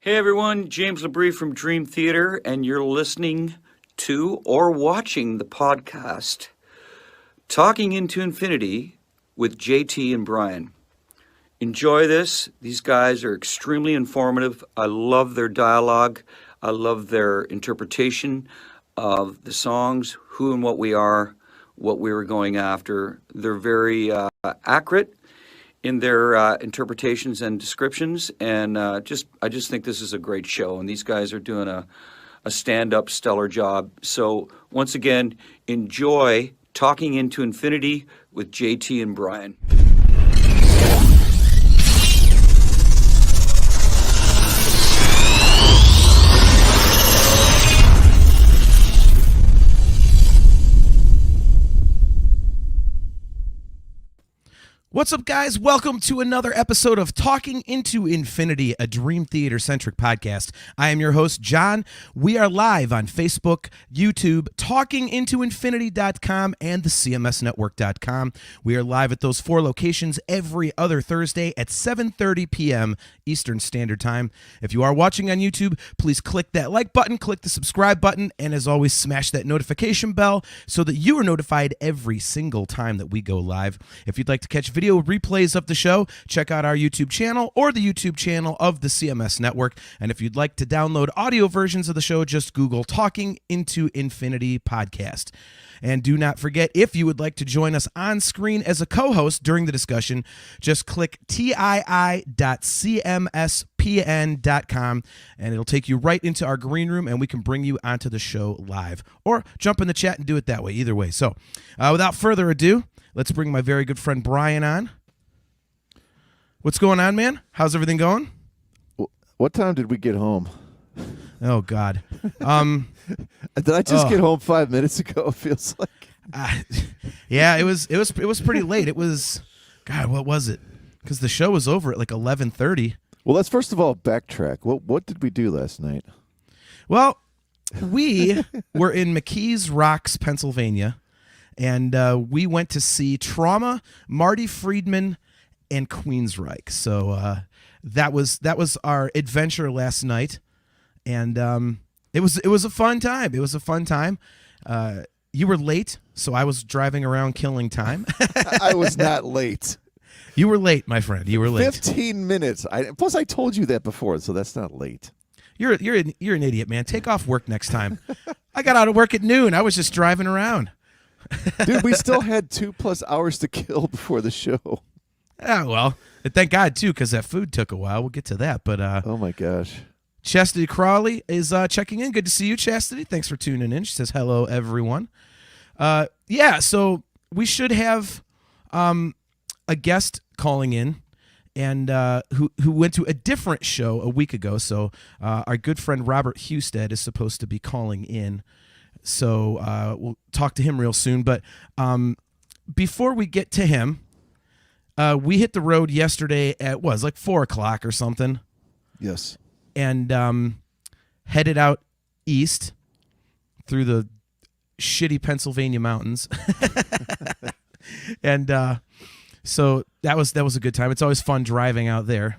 Hey everyone, James Labrie from Dream Theater, and you're listening to or watching the podcast Talking Into Infinity with JT and Brian. Enjoy this. These guys are extremely informative. I love their dialogue. I love their interpretation of the songs, who and what we are, what we were going after. They're very accurate in their interpretations and descriptions, and I just think this is a great show, and these guys are doing a stand-up stellar job. So once again, enjoy Talking Into Infinity with JT and Brian. What's up, guys? Welcome to another episode of Talking Into Infinity, a Dream Theater-centric podcast. I am your host, John. We are live on Facebook, YouTube, talkingintoinfinity.com, and the CMSnetwork.com. We are live at those four locations every other Thursday at 7:30 p.m. Eastern Standard Time. If you are watching on YouTube, please click that like button, click the subscribe button, and as always, smash that notification bell so that you are notified every single time that we go live. If you'd like to catch video replays of the show, check out our YouTube channel or the YouTube channel of the CMS Network. And if you'd like to download audio versions of the show, just Google Talking Into Infinity Podcast. And do not forget, if you would like to join us on screen as a co-host during the discussion, just click TII.CMSPN.com and it'll take you right into our green room and we can bring you onto the show live. Or jump in the chat and do it that way, either way. So without further ado, let's bring my very good friend Brian on. What's going on, man? How's everything going? What time did we get home? Oh, God. Did I just get home 5 minutes ago? It feels like. Yeah, it was pretty late. It was, God, what was it? Because the show was over at like 11:30. Well, let's first of all backtrack. What did we do last night? Well, we were in McKees Rocks, Pennsylvania, and we went to see Torre, Marty Friedman, and Queensryche. So that was our adventure last night, and it was a fun time. It was a fun time. You were late, so I was driving around killing time. I was not late. You were late, my friend. You were late. 15 minutes. Plus, I told you that before, so that's not late. You're an idiot, man. Take off work next time. I got out of work at noon. I was just driving around. Dude, we still had 2+ hours to kill before the show. Yeah, well, thank God, too, because that food took a while. We'll get to that. But oh, my gosh. Chastity Crawley is checking in. Good to see you, Chastity. Thanks for tuning in. She says, hello, everyone. Yeah, so we should have a guest calling in and who went to a different show a week ago. So our good friend Robert Husted is supposed to be calling in. So we'll talk to him real soon. But before we get to him, we hit the road yesterday at, like 4 o'clock or something. Yes. And headed out east through the shitty Pennsylvania mountains. And so that was a good time. It's always fun driving out there.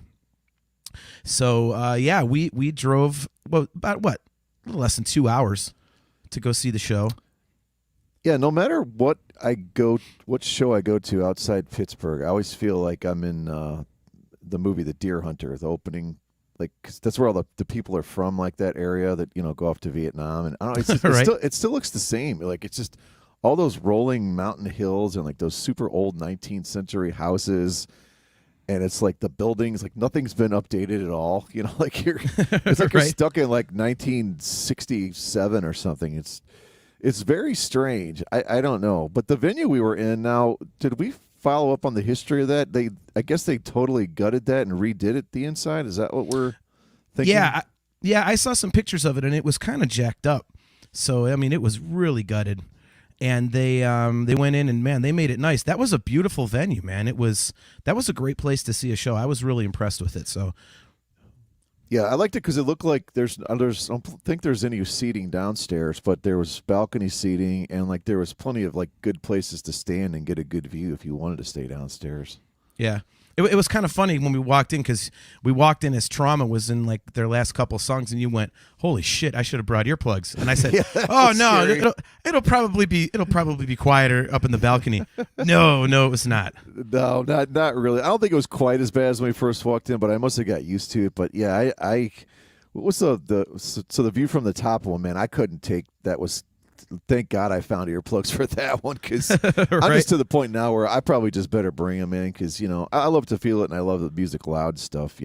So yeah, we drove about a little less than 2 hours to go see the show. Yeah, no matter what show I go to outside Pittsburgh, I always feel like I'm in the movie The Deer Hunter, the opening. Like, 'cause that's where all the people are from, like that area that, go off to Vietnam. And I don't know, it's just, Right. it still looks the same. Like, it's just all those rolling mountain hills and like those super old 19th century houses. And it's like the buildings, like nothing's been updated at all. Like it's like you're Right. stuck in like 1967 or something. It's very strange. I don't know. But the venue we were in now, did we follow up on the history of that? I guess they totally gutted that and redid it the inside. Is that what we're thinking? Yeah, I saw some pictures of it and it was kind of jacked up. So I mean, it was really gutted. And they went in and, man, they made it nice. That was a beautiful venue, man. That was a great place to see a show. I was really impressed with it. So yeah, I liked it because it looked like I don't think there's any seating downstairs, but there was balcony seating and like there was plenty of like good places to stand and get a good view if you wanted to stay downstairs. Yeah. It was kind of funny when we walked in, because we walked in as Trauma was in like their last couple songs, and you went, "Holy shit, I should have brought earplugs." And I said, "Oh no, it'll probably be quieter up in the balcony." No, it was not. No, not really. I don't think it was quite as bad as when we first walked in, but I must have got used to it. But yeah, I what was the view from the top one, man? I couldn't take that. Was thank God I found earplugs for that one, because Right. I'm just to the point now where I probably just better bring them in, because I love to feel it and I love the music loud stuff,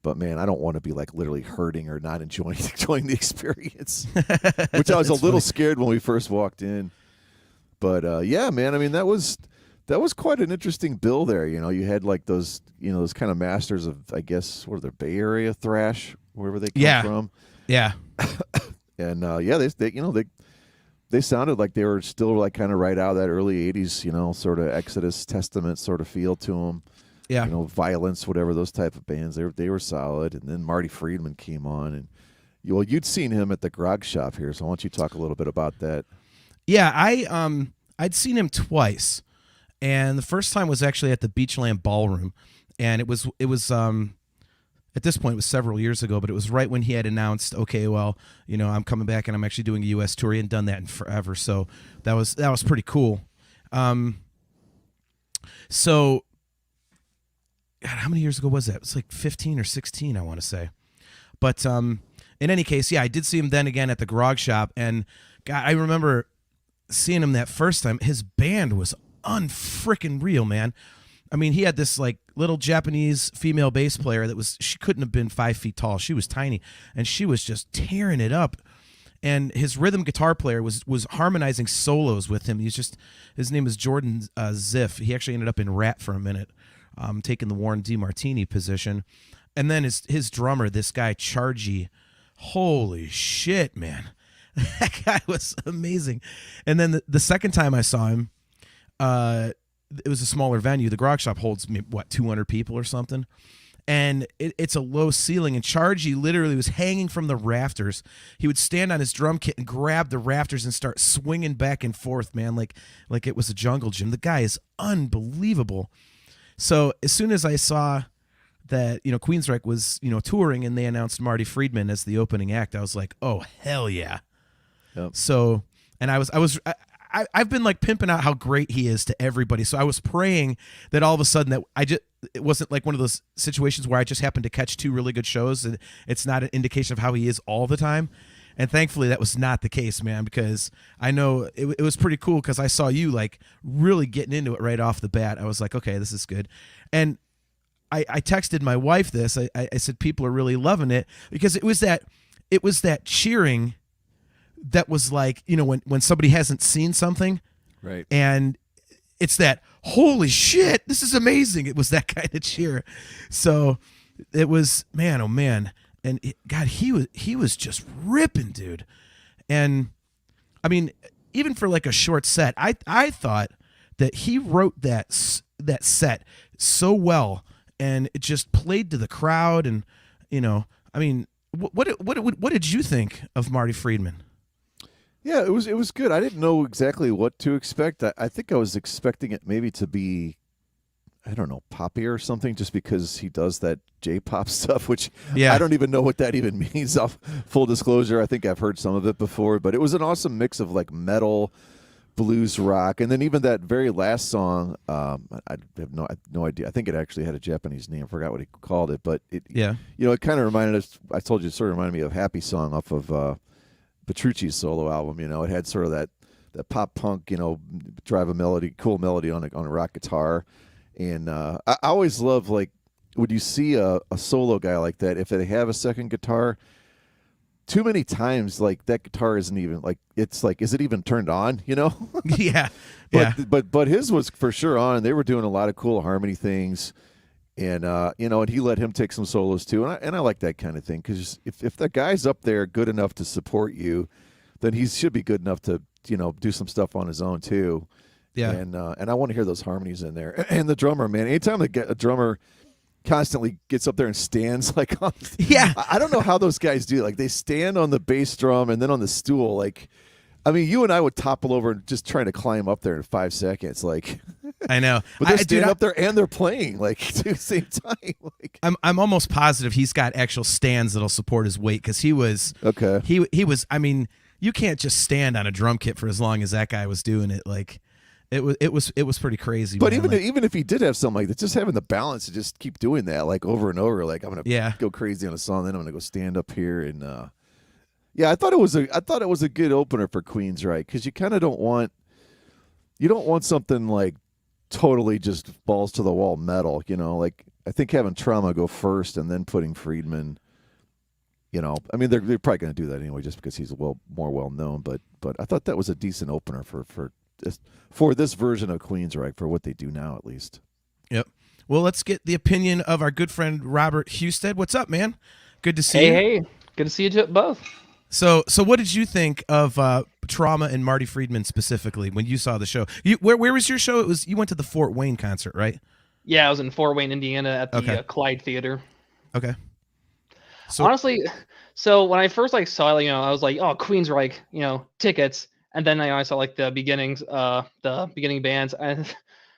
but man, I don't want to be like literally hurting or not enjoying the experience, which I was a little scared when we first walked in. But yeah, man, I mean that was quite an interesting bill there. You had like those kind of masters of, I guess, what are the Bay Area thrash, wherever they come from. Yeah. And they sounded like they were still like kind of right out of that early 80s, sort of Exodus, Testament sort of feel to them. Yeah. Violence, whatever, those type of bands. They were solid. And then Marty Friedman came on, and you'd seen him at the Grog Shop here, so why don't you talk a little bit about that? Yeah, I'd seen him twice, and the first time was actually at the Beachland Ballroom, and it was at this point it was several years ago, but it was right when he had announced, okay, well, I'm coming back and I'm actually doing a U.S. tour. He hadn't done that in forever, so that was pretty cool. So, God, how many years ago was that? It was like 15 or 16, I want to say. But in any case, yeah, I did see him then again at the Grog Shop, and God, I remember seeing him that first time. His band was unfrickin' real, man. I mean, he had this like little Japanese female bass player she couldn't have been 5 feet tall. She was tiny, and she was just tearing it up. And his rhythm guitar player was harmonizing solos with him. His name is Jordan Ziff. He actually ended up in Rat for a minute, taking the Warren DeMartini position. And then his drummer, this guy Chargy, holy shit, man. That guy was amazing. And then the second time I saw him, it was a smaller venue. The Grog Shop holds 200 people or something, and it's a low ceiling. And Chargy literally was hanging from the rafters. He would stand on his drum kit and grab the rafters and start swinging back and forth, man, like it was a jungle gym. The guy is unbelievable. So as soon as I saw that Queensryche was touring and they announced Marty Friedman as the opening act, I was like, oh hell yeah. Yep. So, and I've been like pimping out how great he is to everybody. So I was praying that all of a sudden that it wasn't like one of those situations where I just happened to catch two really good shows and it's not an indication of how he is all the time. And thankfully that was not the case, man, because I know it was pretty cool, because I saw you like really getting into it right off the bat. I was like, okay, this is good. And I texted my wife this. I said people are really loving it, because it was that cheering that was like, when somebody hasn't seen something, right? And it's that, holy shit, this is amazing. It was that kind of cheer. So it was, man, oh man. And God, he was just ripping, dude. And I mean, even for like a short set, I thought that he wrote that set so well, and it just played to the crowd. And I mean, what did you think of Marty Friedman? Yeah, it was good. I didn't know exactly what to expect. I think I was expecting it maybe to be, I don't know, poppy or something, just because he does that J-pop stuff, which I don't even know what that even means. Full disclosure, I think I've heard some of it before, but it was an awesome mix of like metal, blues, rock, and then even that very last song, I have no idea. I think it actually had a Japanese name. I forgot what he called it, but it it kind of reminded us. I told you, it sort of reminded me of Happy Song off of Petrucci's solo album. It had sort of that pop punk, cool melody on a rock guitar. And I always love, like, when you see a solo guy like that, if they have a second guitar, too many times, like, that guitar isn't even, like, it's like, is it even turned on, Yeah. But his was for sure on. They were doing a lot of cool harmony things. And, and he let him take some solos too. And I like that kind of thing, because if the guy's up there good enough to support you, then he should be good enough to, do some stuff on his own too. Yeah. And I want to hear those harmonies in there. And the drummer, man, anytime a drummer constantly gets up there and stands like I don't know how those guys do it. Like, they stand on the bass drum and then on the stool. Like, I mean, you and I would topple over and just trying to climb up there in 5 seconds. Like, I know. But they're standing up there and they're playing like at the same time. Like I'm almost positive he's got actual stands that'll support his weight because he was okay. He was. I mean, you can't just stand on a drum kit for as long as that guy was doing it. Like it was pretty crazy. But man. even if he did have something like that, just having the balance to just keep doing that like over and over. Like I'm gonna go crazy on a song, then I'm gonna go stand up here and I thought it was a good opener for Queensryche because you kind of don't want something like totally just balls to the wall metal, like I think having Trauma go first and then putting Friedman, I mean they're probably going to do that anyway just because he's more well known, but I thought that was a decent opener for this version of Queensryche for what they do now at least. Yep. Well, let's get the opinion of our good friend Robert Husted. What's up, man? Good to see you. Hey, good to see you both. So what did you think of Trauma and Marty Friedman specifically when you saw the show? Where was your show? You went to the Fort Wayne concert, right? Yeah, I was in Fort Wayne, Indiana at the Clyde Theater. Okay. So honestly, so when I first saw it, I was like, oh, Queensryche, tickets, and then I saw the beginning bands, and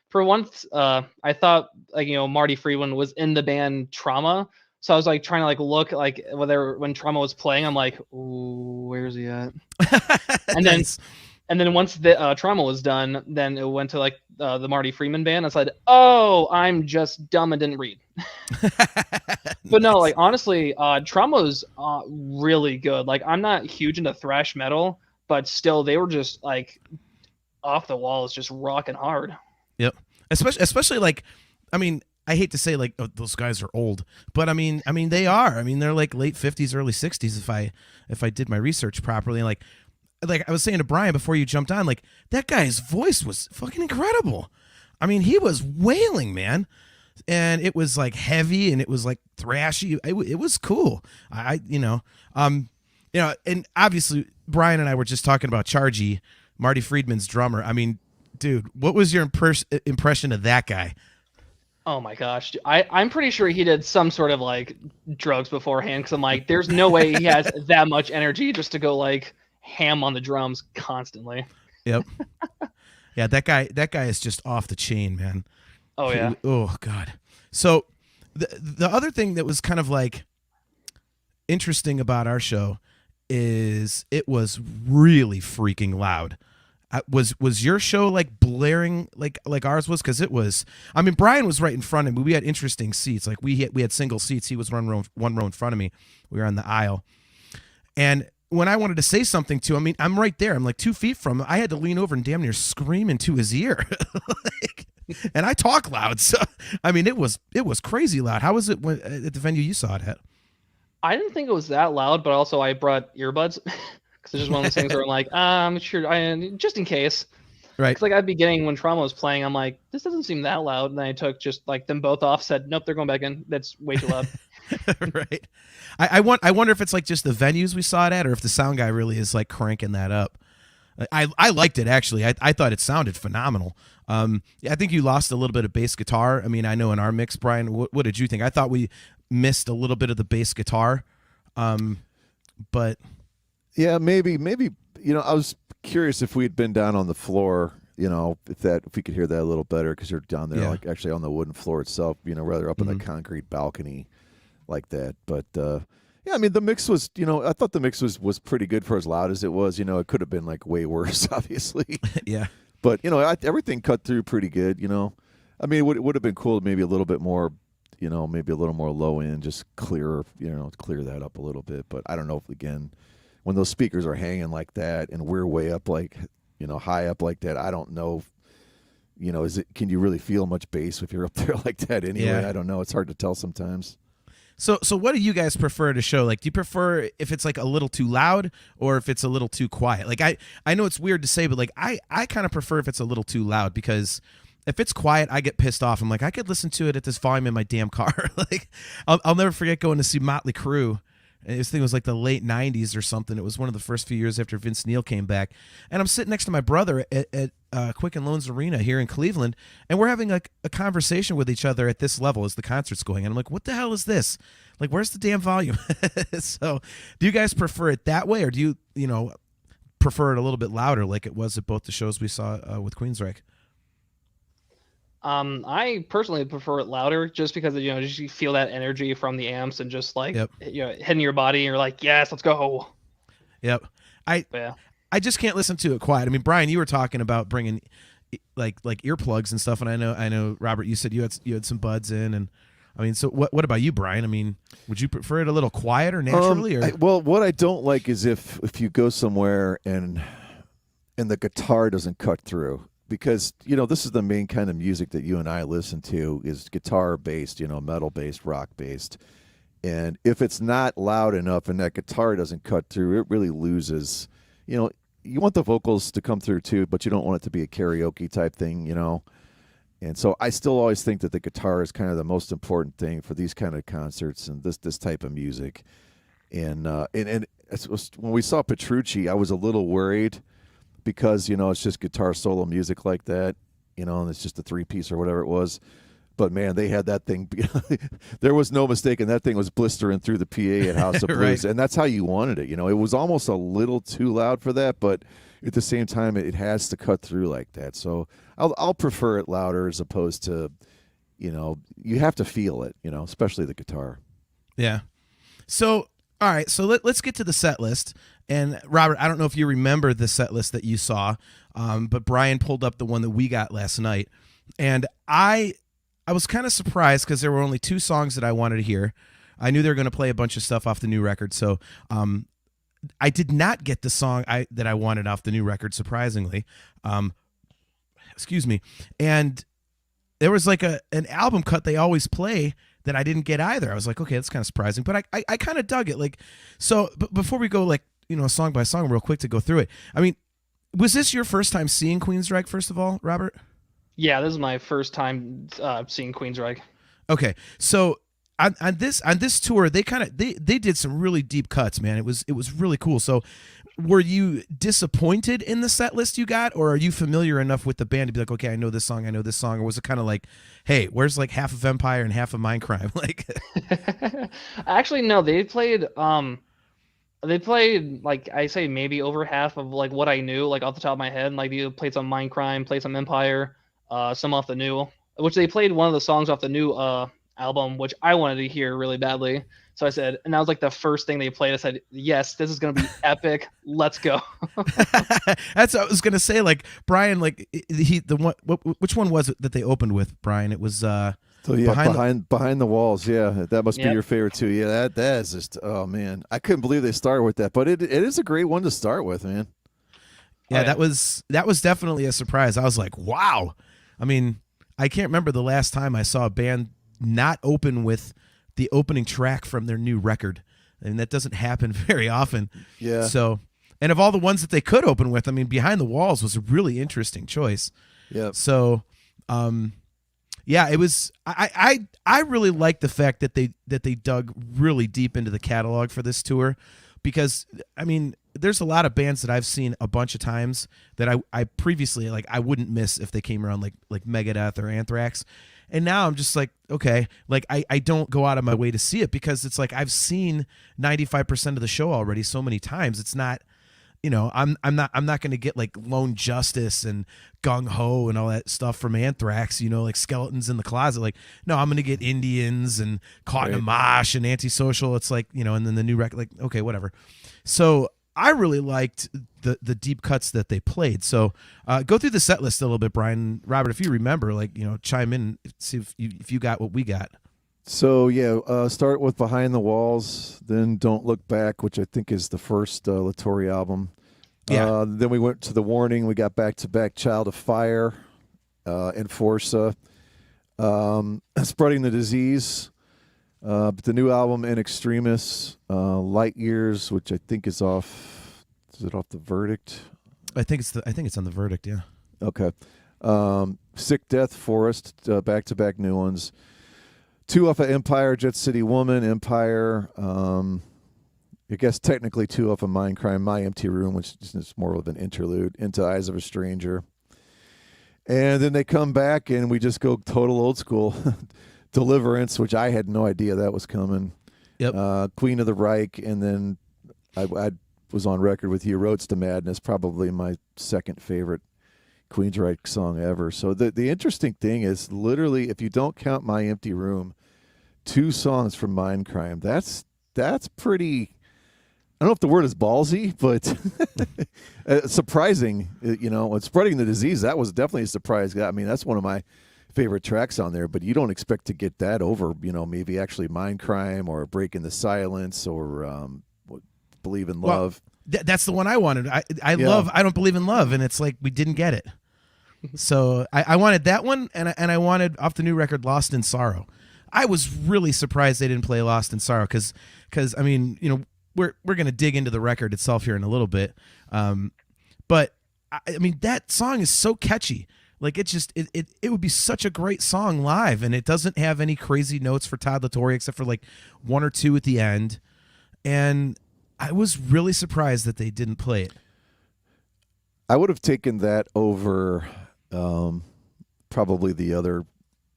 for once, I thought Marty Friedman was in the band Trauma. So I was trying to look whether when Trauma was playing, I'm like, ooh, where's he at? And nice. then once the Trauma was done, then it went to the Marty Friedman band. I said, oh, I'm just dumb and didn't read. But no, honestly, Trauma was really good. I'm not huge into thrash metal, but still, they were just off the walls, just rocking hard. Yep. Especially I mean, I hate to say those guys are old, but I mean they are. I mean they're late 50s, early 60s if I did my research properly. Like I was saying to Brian before you jumped on, that guy's voice was fucking incredible. I mean he was wailing, man, and it was heavy and it was thrashy. It was cool. And obviously Brian and I were just talking about Chargy, Marty Friedman's drummer. I mean, dude, what was your impression of that guy? Oh my gosh. I'm pretty sure he did some sort of drugs beforehand because I'm there's no way he has that much energy just to go ham on the drums constantly. Yep. Yeah, that guy is just off the chain, man. Oh yeah. Oh God. So the other thing that was kind of interesting about our show is it was really freaking loud. Was your show blaring like ours was? Because it was. I mean, Brian was right in front of me. We had interesting seats. We had single seats. He was one row in front of me. We were on the aisle. And when I wanted to say something to him, I'm right there. I'm 2 feet from him. I had to lean over and damn near scream into his ear. And I talk loud, so I mean, it was crazy loud. How was it at the venue you saw it at? I didn't think it was that loud, but also I brought earbuds. Because it's just one of those things where I'm sure, just in case. Right. Because at the beginning when Trauma was playing, I'm this doesn't seem that loud. And then I took just them both off, said, nope, they're going back in. That's way too loud. Right. I wonder if it's just the venues we saw it at, or if the sound guy really is cranking that up. I liked it actually. I thought it sounded phenomenal. I think you lost a little bit of bass guitar. I mean, I know in our mix, Brian, what did you think? I thought we missed a little bit of the bass guitar, but. Yeah, maybe. I was curious if we had been down on the floor. If we could hear that a little better because you're down there, actually on the wooden floor itself. Rather up in the concrete balcony, like that. But I mean, the mix was. I thought the mix was pretty good for as loud as it was. It could have been way worse, obviously. Yeah. But everything cut through pretty good. I mean, it would have been cool, maybe a little bit more. Maybe a little more low end, just clear clear that up a little bit. But I don't know if again. When those speakers are hanging like that and we're way up high up like that, I don't know, can you really feel much bass if you're up there like that anyway? Yeah. I don't know. It's hard to tell sometimes. So what do you guys prefer to show? Do you prefer if it's a little too loud or if it's a little too quiet? I know it's weird to say, but I kind of prefer if it's a little too loud because if it's quiet, I get pissed off. I'm I could listen to it at this volume in my damn car. I'll never forget going to see Motley Crue. And this thing was the late 90s or something. It was one of the first few years after Vince Neil came back. And I'm sitting next to my brother at Quicken Loans Arena here in Cleveland, and we're having a conversation with each other at this level as the concert's going. And I'm what the hell is this? Where's the damn volume? So do you guys prefer it that way, or do you prefer it a little bit louder like it was at both the shows we saw with Queensryche? I personally prefer it louder, just because just you feel that energy from the amps and just like Yep. hitting your body, and you're like, yes, let's go. Yep. I Yeah. I just can't listen to it quiet. I mean, Brian, you were talking about bringing like earplugs and stuff, and I know Robert, you said you had some buds in, and I mean, so what about you, Brian? I mean, would you prefer it a little quieter naturally, or well, what I don't like is if you go somewhere and the guitar doesn't cut through, because this is the main kind of music that you and I listen to is guitar based, metal based, rock based. And if it's not loud enough and that guitar doesn't cut through, it really loses. You want the vocals to come through too, but you don't want it to be a karaoke type thing, And so I still always think that the guitar is kind of the most important thing for these kind of concerts and this type of music. And when we saw Petrucci, I was a little worried because it's just guitar solo music like that, and it's just a 3-piece or whatever it was. But man, they had that thing. There was no mistake, and that thing was blistering through the PA at House of Blues, Right. and that's how you wanted it. It was almost a little too loud for that, but at the same time, it has to cut through like that. So I'll prefer it louder as opposed to, you have to feel it, especially the guitar. Yeah. So, all right. So let's get to the set list. And Robert, I don't know if you remember the set list that you saw, but Brian pulled up the one that we got last night, and I was kind of surprised because there were only 2 songs that I wanted to hear. I knew they were going to play a bunch of stuff off the new record, so I did not get the song that I wanted off the new record, surprisingly. Excuse me. And there was like an album cut they always play that I didn't get either. I was like, okay, that's kind of surprising, but I kind of dug it. Like, so but before we go song by song real quick to go through it, I mean, was this your first time seeing Queensryche, first of all, Robert? Yeah, this is my first time seeing Queensryche. Okay, so on this tour, they did some really deep cuts, man. It was really cool. So, were you disappointed in the set list you got, or are you familiar enough with the band to be like, okay, I know this song, or was it kind of like, hey, where's like half of Empire and half of Mindcrime? Like, Actually, no, they played like, I say maybe over half of like what I knew, like off the top of my head. Like, they played some Mindcrime, played some Empire, some off the new, which they played one of the songs off the new album, which I wanted to hear really badly. So I said, and that was like the first thing they played. I said, yes, this is going to be epic. Let's go. that's what I was gonna say. Like, Brian, like which one was it that they opened with, Brian? It was So yeah, behind the walls. Yeah, that must be Yep. your favorite too. Yeah, that is just, oh man, I couldn't believe they started with that, but it is a great one to start with, man. Yeah, Oh, yeah. that was definitely a surprise. I was like, wow. I mean, I can't remember the last time I saw a band not open with the opening track from their new record. I mean, that doesn't happen very often. Yeah. So, and of all the ones that they could open with, I mean, Behind the Walls was a really interesting choice. Yeah. So, yeah, it was. I really like the fact that they dug really deep into the catalog for this tour, because I mean, there's a lot of bands that I've seen a bunch of times that I previously, like, I wouldn't miss if they came around, like Megadeth or Anthrax. And now I'm just like, okay, like I don't go out of my way to see it, because it's like I've seen 95% of the show already so many times. It's not, I'm not going to get like Lone Justice and Gung Ho and all that stuff from Anthrax, like Skeletons in the Closet. Like, no, I'm going to get Indians and Caught in a Mosh and Antisocial. It's like, and then the new record, like, okay, whatever. So I really liked the deep cuts that they played. So go through the set list a little bit, Brian. Robert, if you remember, like, chime in, see if you got what we got. So yeah, start with Behind the Walls, then Don't Look Back, which I think is the first La Torre album. Yeah. Then we went to The Warning. We got back to back Child of Fire, Enforcer, Spreading the Disease. But the new album In Extremis, Light Years, which I think is off. Is it off The Verdict? I think it's on The Verdict. Yeah. Okay. Sick Death, Forest, back to back new ones. 2 off of Empire, Jet City Woman, Empire. I guess technically 2 off of Mindcrime, My Empty Room, which is more of an interlude, Into Eyes of a Stranger. And then they come back and we just go total old school. Deliverance, which I had no idea that was coming. Yep. Queen of the Reich, and then I was on record with you, Roads to Madness, probably my second favorite Queensryche song ever. So the interesting thing is, literally, if you don't count My Empty Room, 2 songs from Mindcrime. That's pretty. I don't know if the word is ballsy, but surprising. And spreading the disease, that was definitely a surprise. I mean, that's one of my favorite tracks on there. But you don't expect to get that over, maybe actually Mindcrime or Breaking the Silence or Believe in Love. Well, that's the one I wanted. I love I Don't Believe in Love, and it's like we didn't get it. So I wanted that one, and I wanted off the new record Lost in Sorrow. I was really surprised they didn't play Lost in Sorrow because I mean, we're going to dig into the record itself here in a little bit. But I mean, that song is so catchy. Like it would be such a great song live, and it doesn't have any crazy notes for Todd La Torre except for like 1 or 2 at the end. And I was really surprised that they didn't play it. I would have taken that over probably the other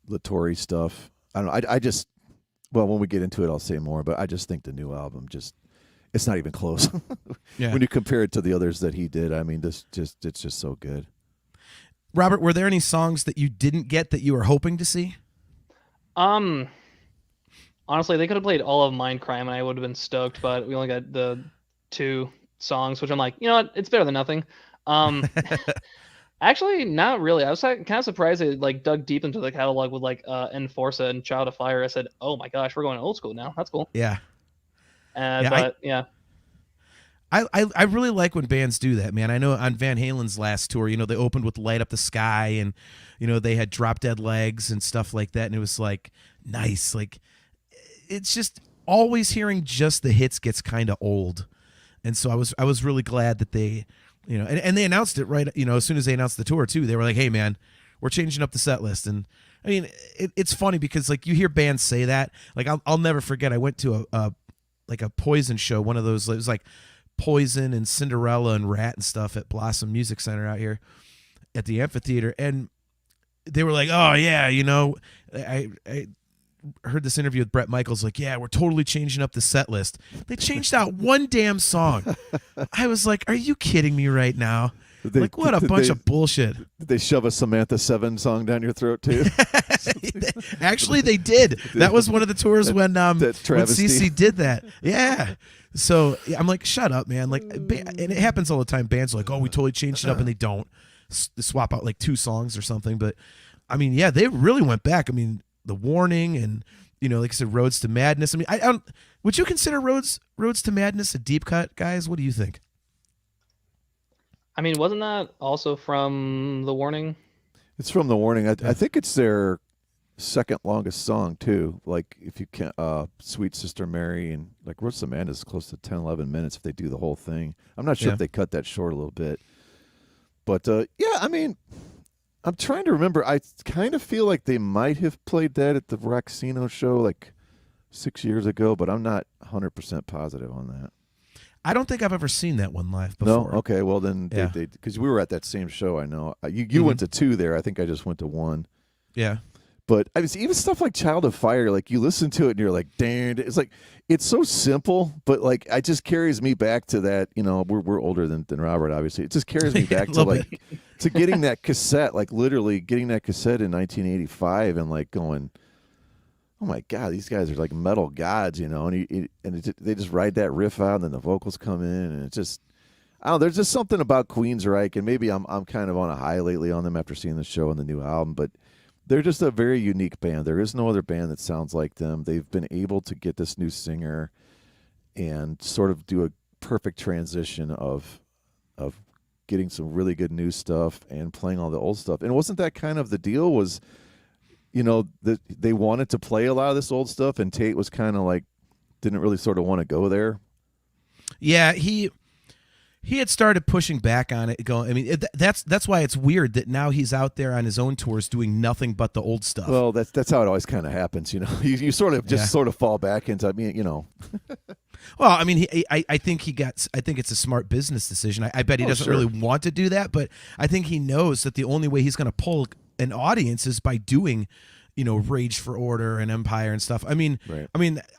La Torre stuff. I don't know. I just, well, when we get into it, I'll say more, but I just think the new album it's not even close. Yeah. When you compare it to the others that he did, I mean, it's just so good. Robert, were there any songs that you didn't get that you were hoping to see? Honestly, they could have played all of Mindcrime and I would have been stoked, but we only got the 2 songs, which I'm like, you know what? It's better than nothing. Actually, not really. I was kind of surprised they like dug deep into the catalog with like Enforcer and Child of Fire. I said, oh my gosh, we're going old school now. That's cool. Yeah. Yeah. I really like when bands do that, man. I know on Van Halen's last tour, they opened with Light Up the Sky and, they had Drop Dead Legs and stuff like that. And it was like, nice. Like, it's just always hearing just the hits gets kind of old. And so I was really glad that they, and they announced it right, as soon as they announced the tour too. They were like, hey man, we're changing up the set list. And I mean, it's funny because like you hear bands say that. Like I'll never forget, I went to a Poison show, one of those, it was like Poison and Cinderella and Rat and stuff at Blossom Music Center out here at the amphitheater. And they were like, oh yeah, I heard this interview with Bret Michaels, like, yeah, we're totally changing up the set list. They changed out one damn song. I was like, are you kidding me right now? What a bunch of bullshit. Did they shove a Samantha 7 song down your throat too? Actually, they did. That was one of the tours when CC did that. Yeah. So I'm like, shut up, man. Like, and it happens all the time. Bands are like, oh, we totally changed it up, and they don't. They swap out like 2 songs or something. But I mean, yeah, they really went back. I mean, The Warning and like I said, Roads to Madness. I mean, I don't. Would you consider Roads to Madness a deep cut, guys? What do you think? I mean, wasn't that also from The Warning? It's from The Warning. I think it's their second longest song too. Like if you can, Sweet Sister Mary and like Roads to Madness is close to 10, 11 minutes if they do the whole thing. I'm not sure if they cut that short a little bit. But yeah, I mean, I'm trying to remember. I kind of feel like they might have played that at the Roxino show like 6 years ago, but I'm not 100% positive on that. I don't think I've ever seen that one live before. No? Okay, well then, because we were at that same show, I know. You went to 2 there. I think I just went to 1. Yeah. But I mean, even stuff like Child of Fire, like you listen to it and you're like, dang, it's like, it's so simple, but like it just carries me back to that, we're older than Robert, obviously. It just carries me back to like, to getting that cassette, like literally getting that cassette in 1985 and like going, oh my God, these guys are like metal gods, and they just ride that riff out and then the vocals come in and it's just, I don't know, there's just something about Queensryche, and maybe I'm kind of on a high lately on them after seeing the show and the new album, but they're just a very unique band. There is no other band that sounds like them. They've been able to get this new singer and sort of do a perfect transition of getting some really good new stuff and playing all the old stuff. And wasn't that kind of the deal was, they wanted to play a lot of this old stuff, and Tate was kind of like, didn't really sort of want to go there. Yeah, he had started pushing back on it. Going, I mean, that's why it's weird that now he's out there on his own tours doing nothing but the old stuff. Well, that's how it always kind of happens, You sort of just sort of fall back into. I mean, Well, I mean, I think it's a smart business decision. I bet he doesn't really want to do that, but I think he knows that the only way he's going to pull an audience is by doing, Rage for Order and Empire and stuff. I mean, right.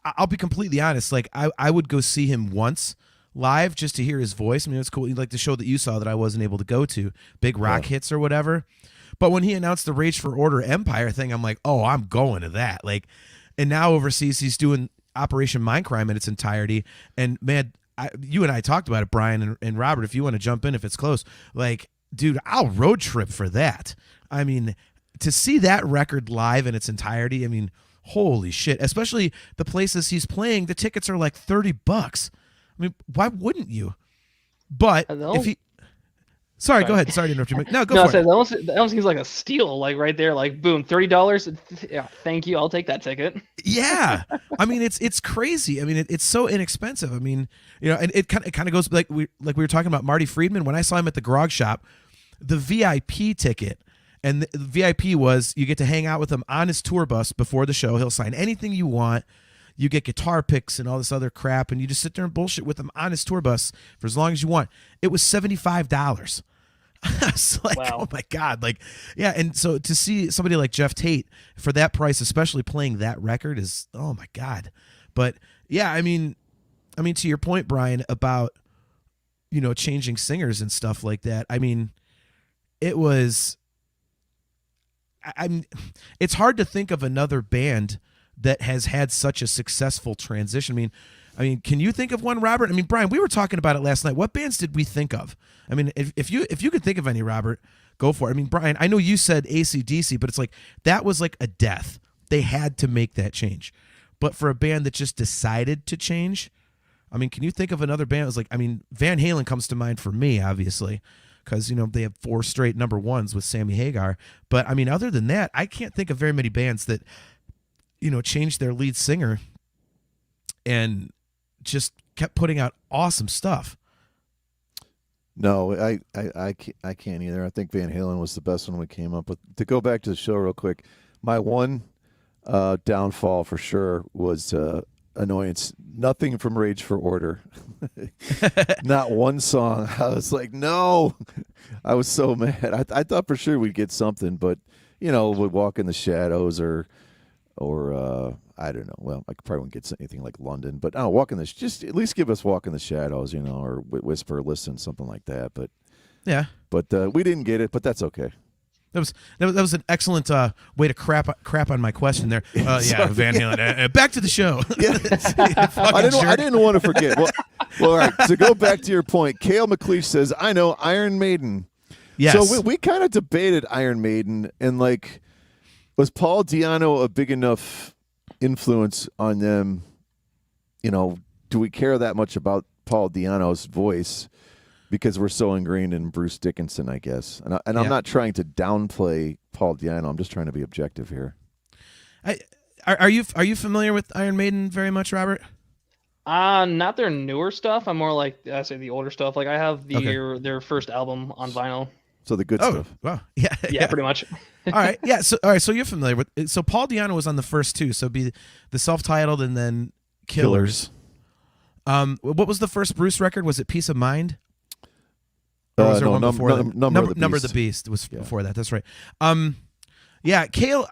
I'll be completely honest. Like I would go see him once, live just to hear his voice. I mean, it's cool. Like the show that you saw that I wasn't able to go to, Big Rock Hits or whatever. But when he announced the Rage for Order Empire thing, I'm like, oh, I'm going to that. Like, and now overseas he's doing Operation Mindcrime in its entirety. And man, you and I talked about it, Brian and Robert. If you want to jump in, if it's close, like, dude, I'll road trip for that. I mean, to see that record live in its entirety, I mean, holy shit. Especially the places he's playing, the tickets are like $30. I mean, why wouldn't you? But if he, sorry, go ahead. Sorry to interrupt you. No, go for it. That almost seems like a steal, like right there, like boom, $30. Yeah, thank you. I'll take that ticket. Yeah, I mean, it's crazy. I mean, it's so inexpensive. I mean, you know, and it kind of goes like we were talking about Marty Friedman. When I saw him at the Grog Shop, the VIP ticket. And the VIP was you get to hang out with him on his tour bus before the show. He'll sign anything you want. You get guitar picks and all this other crap, and you just sit there and bullshit with him on his tour bus for as long as you want. It was $75. I was like, wow. Oh my God. Like, yeah. And so to see somebody like Jeff Tate for that price, especially playing that record is, oh my God. But yeah, I mean, to your point, Brian, about, you know, changing singers and stuff like that. I mean, it was, it's hard to think of another band that has had such a successful transition. I mean, can you think of one, Robert? I mean, Brian, we were talking about it last night. What bands did we think of? I mean, if you could think of any, Robert, go for it. I mean, Brian, I know you said AC/DC, but it's like that was like a death. They had to make that change. But for a band that just decided to change, I mean, can you think of another band? It was like, I mean, Van Halen comes to mind for me, obviously, because, you know, they have 4 straight number ones with Sammy Hagar. But, I mean, other than that, I can't think of very many bands that, you know, changed their lead singer and just kept putting out awesome stuff. No, I can't either. I think Van Halen was the best one we came up with. To go back to the show real quick, my one downfall for sure was annoyance. Nothing from Rage for Order. Not one song. I was like, no. I was so mad. I thought for sure we'd get something, but, you know, we'd Walk in the Shadows or I don't know. Well, I probably wouldn't get anything like London, but just at least give us Walk in the Shadows, you know, or Whisper, Listen, something like that. But yeah, but we didn't get it, but that's okay. That was an excellent way to crap on my question there. Yeah, Van Halen. Back to the show. Yeah. I didn't want to forget. Well, all right. To go back to your point, Cale McLeish says, "I know Iron Maiden." Yes. So we kind of debated Iron Maiden, and like, was Paul Di'Anno a big enough influence on them? You know, do we care that much about Paul Di'Anno's voice? Because we're so ingrained in Bruce Dickinson, I guess. And I'm not trying to downplay Paul Di'Anno. I'm just trying to be objective here. Are you familiar with Iron Maiden very much, Robert? Not their newer stuff. I'm more like, I say the older stuff. Like I have their first album on vinyl. So the good stuff. Wow. Yeah. Yeah, pretty much. All right. Yeah. So you're familiar with. So Paul Di'Anno was on the first two. So be the self-titled and then Killers. What was the first Bruce record? Was it Peace of Mind? Or was there one before that? Number of the Beast was before that. That's right. Yeah, Cale.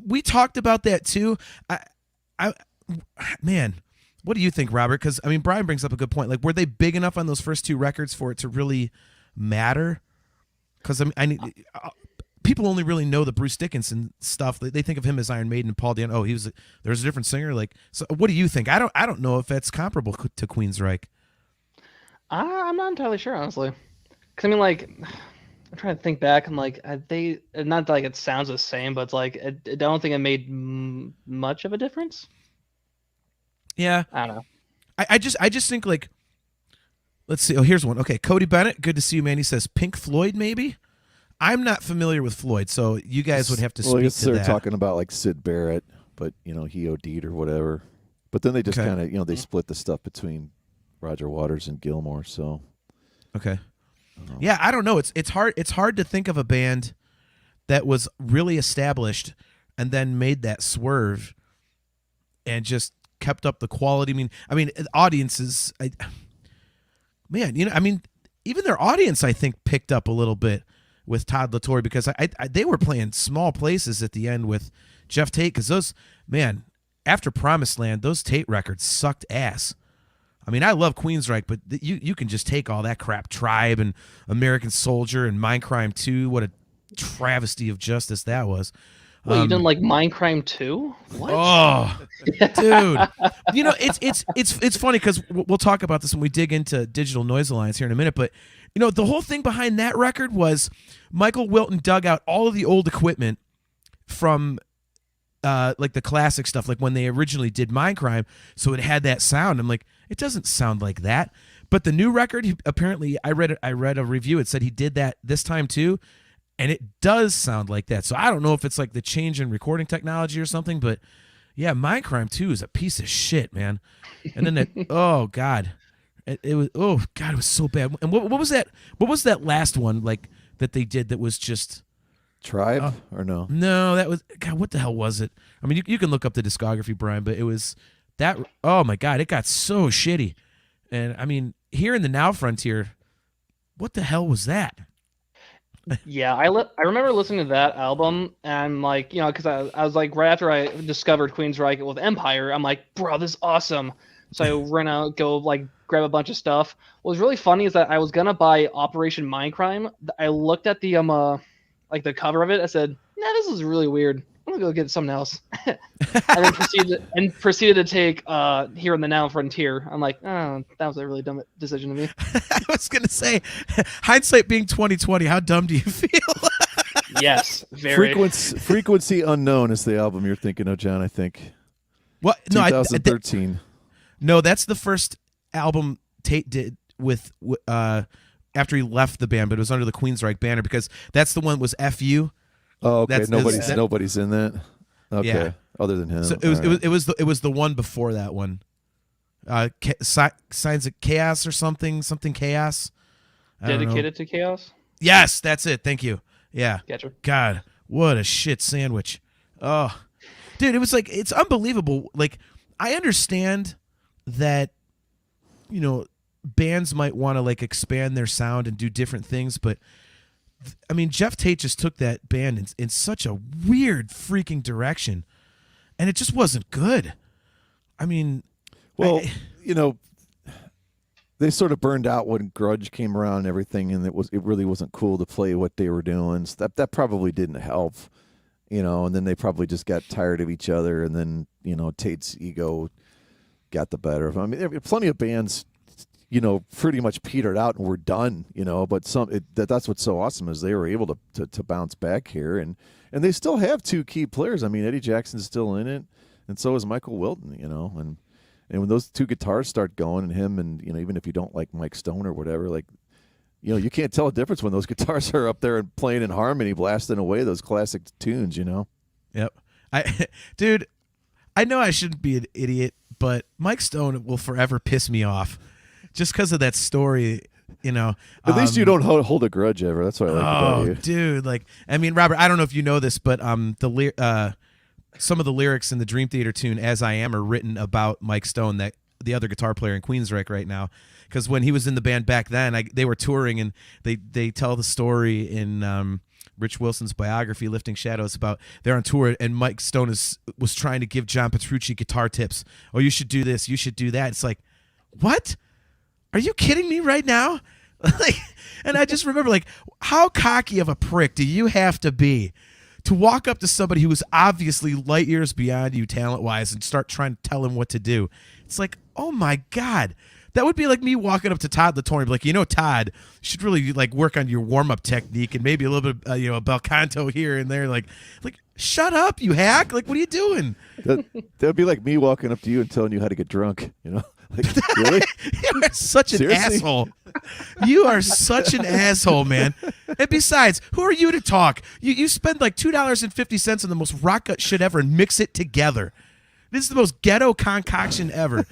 We talked about that too. Man, what do you think, Robert? Because I mean, Brian brings up a good point. Like, were they big enough on those first two records for it to really matter? Because people only really know the Bruce Dickinson stuff. They think of him as Iron Maiden and Paul Di'Anno. Oh, there's a different singer. Like, so what do you think? I don't know if that's comparable to Queensryche. I'm not entirely sure, honestly. Because I mean, like, I'm trying to think back. I'm like, they not like it sounds the same, but it's like I don't think it made much of a difference. Yeah, I don't know. I just think, like, let's see. Oh, here's one. Okay, Cody Bennett, good to see you, man. He says Pink Floyd, maybe. I'm not familiar with Floyd, so you guys would have to speak to that. They're talking about like Sid Barrett, but you know he OD'd or whatever. But then they just kind of they split the stuff between Roger Waters and Gilmore. So okay. Yeah, I don't know. It's hard to think of a band that was really established and then made that swerve and just kept up the quality. I mean, audiences. Man, you know, I mean, even their audience, I think, picked up a little bit with Todd La Torre because they were playing small places at the end with Jeff Tate because those, man, after Promised Land, those Tate records sucked ass. I mean, I love Queensryche, but you can just take all that crap. Tribe and American Soldier and Mindcrime 2. What a travesty of justice that was. Wait, you didn't like Mindcrime 2? What? Oh, dude. You know, it's funny because we'll talk about this when we dig into Digital Noise Alliance here in a minute. But, you know, the whole thing behind that record was Michael Wilton dug out all of the old equipment from like the classic stuff, like when they originally did Mindcrime, so it had that sound. I'm like, it doesn't sound like that. But the new record, apparently, I read a review. It said he did that this time too, and it does sound like that. So I don't know if it's like the change in recording technology or something, but yeah, Mindcrime 2 is a piece of shit, man. And then oh god, it was it was so bad. And what was that? What was that last one like that they did that was just Tribe or no? No, that was God. What the hell was it? I mean, you can look up the discography, Brian, but it was that. Oh my god, it got so shitty. And I mean, here in the Now Frontier, what the hell was that? Yeah, I remember listening to that album and like, you know, because I was like, right after I discovered Queensryche with Empire, I'm like, bro, this is awesome. So I ran out, go like grab a bunch of stuff. What was really funny is that I was gonna buy Operation Mindcrime. I looked at the like the cover of it. I said, nah, this is really weird. I'm gonna go get something else. And then proceeded to take Here in the Now Frontier. I'm like, oh, that was a really dumb decision to me. I was gonna say, hindsight being 2020, how dumb do you feel? Yes, very. Frequency Unknown is the album you're thinking of, John. I think. What? No, 2013. No, that's the first album Tate did with after he left the band, but it was under the Queensryche banner because that's the one that was FU. Oh, okay. Nobody's in that. Okay, yeah. Other than him. So it was the one before that one. Signs of Chaos or something Chaos. Dedicated to Chaos. Yes, that's it. Thank you. Yeah. Gotcha. God, what a shit sandwich. Oh, dude, it was like it's unbelievable. Like I understand that, you know, bands might want to like expand their sound and do different things, but I mean, Jeff Tate just took that band in such a weird freaking direction, and it just wasn't good. I mean, well, you know, they sort of burned out when Grudge came around and everything, and it really wasn't cool to play what they were doing. So that probably didn't help, you know. And then they probably just got tired of each other, and then, you know, Tate's ego got the better of him. I mean, there were plenty of bands, you know, pretty much petered out and were done, you know, but that's what's so awesome is they were able to bounce back here, and they still have two key players. I mean, Eddie Jackson's still in it, and so is Michael Wilton, you know, and when those two guitars start going, and him, and, you know, even if you don't like Mike Stone or whatever, like, you know, you can't tell a difference when those guitars are up there and playing in harmony, blasting away those classic tunes, you know. Yep. Dude, I know I shouldn't be an idiot, but Mike Stone will forever piss me off. Just because of that story, you know. At least you don't hold a grudge ever. That's what I like about you. Dude, like, I mean, Robert, I don't know if you know this, but some of the lyrics in the Dream Theater tune "As I Am" are written about Mike Stone, that the other guitar player in Queensryche right now. Because when he was in the band back then, they were touring, and they tell the story in Rich Wilson's biography, Lifting Shadows, about they're on tour, and Mike Stone was trying to give John Petrucci guitar tips. Oh, you should do this, you should do that. It's like, what? Are you kidding me right now? Like, and I just remember, like, how cocky of a prick do you have to be to walk up to somebody who is obviously light years beyond you talent-wise and start trying to tell him what to do? It's like, oh my God. That would be like me walking up to Todd LaTorre and be like, you know, Todd, you should really like work on your warm-up technique and maybe a little bit of, you know, a bel canto here and there. Like, shut up, you hack. Like, what are you doing? That would be like me walking up to you and telling you how to get drunk, you know? Like, really? You are such an Seriously? asshole. You are such an asshole, man. And besides, who are you to talk? You spend like $2.50 on the most rock gut shit ever and mix it together. This is the most ghetto concoction ever.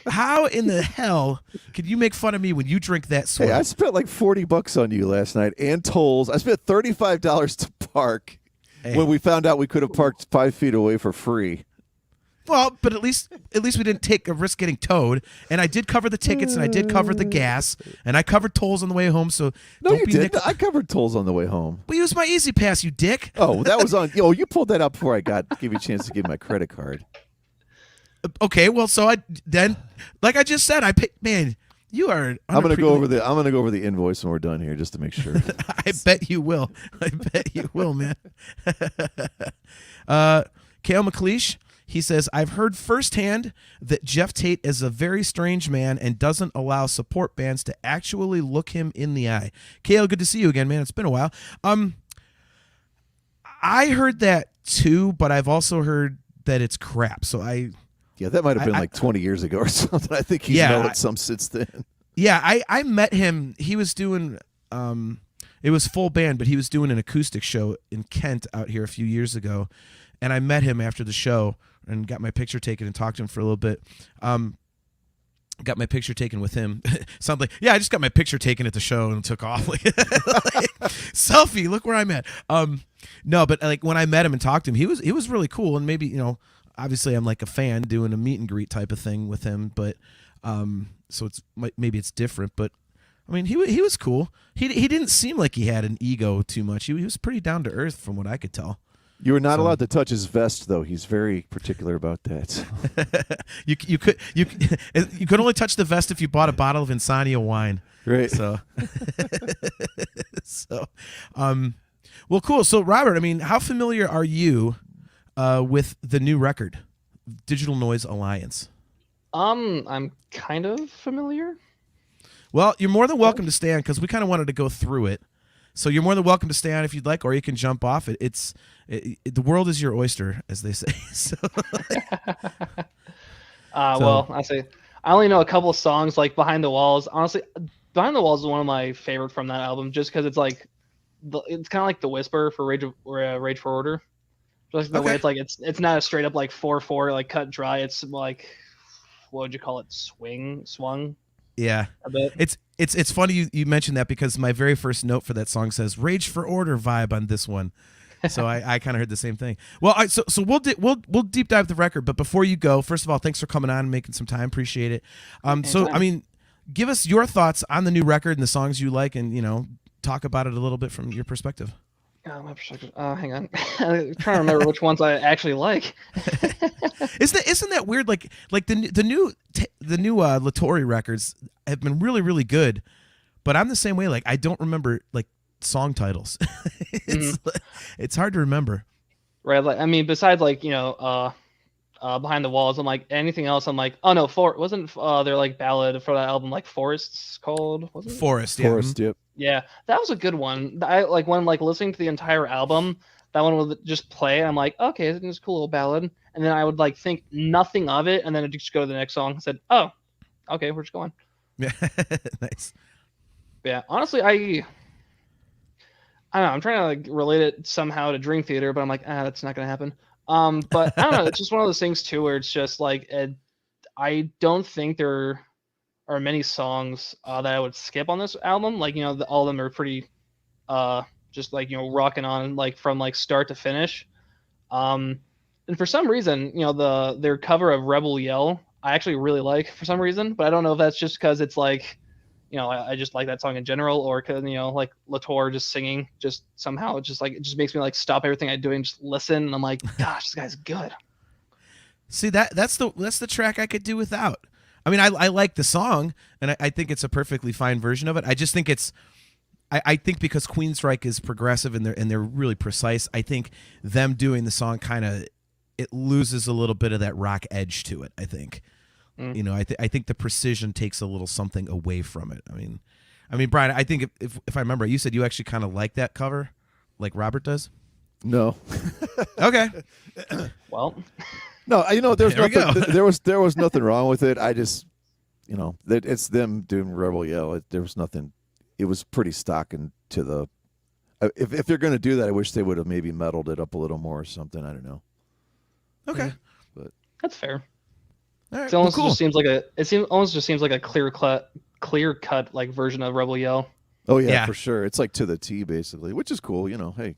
How in the hell could you make fun of me when you drink that sweat? Hey, I spent like $40 on you last night and tolls. I spent $35 to park when we found out we could have parked 5 feet away for free. Well, but at least we didn't take a risk getting towed, and I did cover the tickets, and I did cover the gas, and I covered tolls on the way home. So No, don't you be didn't. I covered tolls on the way home. Well, use my Easy Pass, you dick. Oh, that was on. You pulled that out before I gave you a chance to give my credit card. Okay, well, so like I just said, I picked, man, you are. I'm gonna go over the invoice when we're done here, just to make sure. I bet you will. I bet you will, man. Kale McLeish, he says, I've heard firsthand that Jeff Tate is a very strange man and doesn't allow support bands to actually look him in the eye. Kale, good to see you again, man. It's been a while. I heard that too, but I've also heard that it's crap. So yeah, that might have been like 20 years ago or something. I think he's mellowed some since then. Yeah, I met him. He was doing it was full band, but he was doing an acoustic show in Kent out here a few years ago, and I met him after the show and got my picture taken and talked to him for a little bit. Got my picture taken with him. Sounds like, yeah, I just got my picture taken at the show and took off. Like, selfie, look where I'm at. No, but like when I met him and talked to him, he was really cool, and maybe, obviously I'm like a fan doing a meet and greet type of thing with him, but so maybe it's different, but I mean, he was cool. He didn't seem like he had an ego too much. He was pretty down to earth from what I could tell. You were not allowed to touch his vest, though. He's very particular about that. you could only touch the vest if you bought a bottle of Insania wine. Right. So, well, cool. So, Robert, I mean, how familiar are you with the new record, Digital Noise Alliance? I'm kind of familiar. Well, you're more than welcome to stay on because we kind of wanted to go through it. So you're more than welcome to stay on if you'd like, or you can jump off it. The world is your oyster, as they say. So, well, I only know a couple of songs like Behind the Walls. Honestly, Behind the Walls is one of my favorite from that album, just because it's like it's kind of like the Whisper for Rage for Order. Just the way it's like it's not a straight up like 4/4 like cut dry. It's like, what would you call it? Swung. Yeah, a bit. It's funny you mentioned that because my very first note for that song says Rage for Order vibe on this one, so I kind of heard the same thing. Well, so we'll deep dive the record, but before you go, first of all, thanks for coming on and making some time. Appreciate it. So I mean, give us your thoughts on the new record and the songs you like, and talk about it a little bit from your perspective. My perspective. Hang on. I'm trying to remember which ones I actually like. Isn't that weird? Like the new La Torre records have been really, really good, but I'm the same way. Like I don't remember like song titles. It's hard to remember. Right. Like I mean, besides like Behind the Walls, I'm like anything else. I'm like, oh no, wasn't their like ballad for that album like Forests called? Wasn't it? Forest. Yeah. Forest. Yep. Yeah, that was a good one. I like when like listening to the entire album, that one would just play. I'm like, okay, it's a cool little ballad, and then I would like think nothing of it, and then I'd just go to the next song and said, oh, okay, we're just going. Yeah, nice. Yeah, honestly, I don't know. I'm trying to like relate it somehow to Dream Theater, but I'm like, that's not gonna happen. But I don't know. It's just one of those things too, where it's just like I don't think there are many songs that I would skip on this album. Like, all of them are pretty just like, rocking on like from like start to finish. And for some reason, their cover of Rebel Yell, I actually really like for some reason, but I don't know if that's just because it's like, I just like that song in general, or because, like La Torre just singing, just somehow it just makes me like stop everything I do and just listen. And I'm like, gosh, this guy's good. See, that's the track I could do without. I mean, I like the song, and I think it's a perfectly fine version of it. I just think I think because Queensryche is progressive and they're really precise, I think them doing the song it loses a little bit of that rock edge to it. I think, I think the precision takes a little something away from it. I mean, Brian, I think if I remember, you said you actually kind of like that cover, like Robert does. No. Okay. Well. No, there's There we nothing. go. There was nothing wrong with it. I just, it's them doing Rebel Yell. There was nothing. It was pretty stock into the. If they're going to do that, I wish they would have maybe metaled it up a little more or something. I don't know. Okay, but that's fair. All right. It almost cool. just seems like a clear cut like version of Rebel Yell. Oh yeah, Yeah. for sure. It's like to the T basically, which is cool. Hey.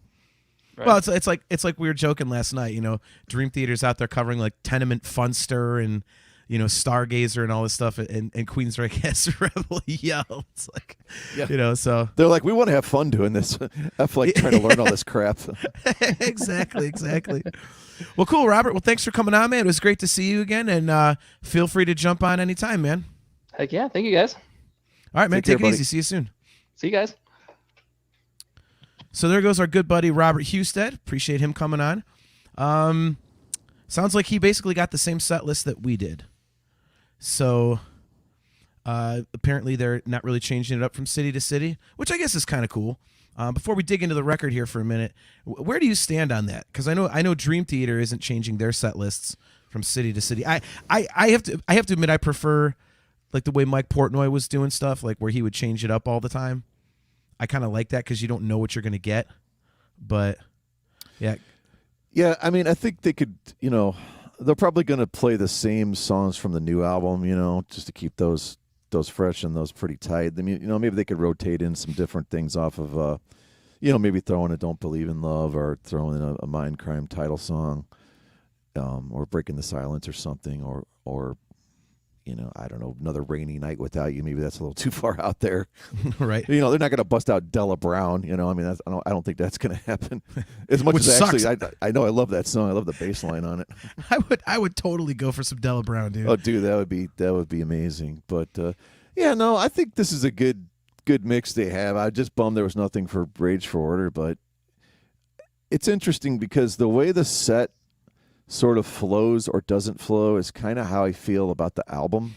Right. Well, it's like we were joking last night. Dream Theater's out there covering like Tenement Funster and Stargazer and all this stuff, and Queensryche has Rebel Yell. It's like, so they're like, we want to have fun doing this. F like trying to learn all this crap. exactly. Well, cool, Robert. Well, thanks for coming on, man. It was great to see you again, and feel free to jump on anytime, man. Heck yeah. Thank you, guys. All right, man. Take care, it buddy. easy. See you soon. See you guys. So there goes our good buddy Robert Husted. Appreciate him coming on. Sounds like he basically got the same set list that we did. So apparently they're not really changing it up from city to city, which I guess is kind of cool. Before we dig into the record here for a minute, where do you stand on that? Because I know Dream Theater isn't changing their set lists from city to city. I have to admit I prefer like the way Mike Portnoy was doing stuff, like where he would change it up all the time. I kind of like that because you don't know what you're going to get. But yeah. Yeah, I mean, I think they could, they're probably going to play the same songs from the new album, just to keep those fresh and those pretty tight. I mean, maybe they could rotate in some different things off of, maybe throw in a Don't Believe in Love or throw in a Mind Crime title song, or Breaking the Silence or something, or I don't know, another Rainy Night Without You. Maybe that's a little too far out there. Right. They're not going to bust out Della Brown. I mean, I don't think that's going to happen. As much Which as sucks. actually, I know I love that song. I love the bass line on it. I would totally go for some Della Brown, dude. Oh, dude, that would be amazing. But I think this is a good mix they have. I just bummed there was nothing for Rage for Order, but it's interesting because the way the set sort of flows or doesn't flow is kind of how I feel about the album.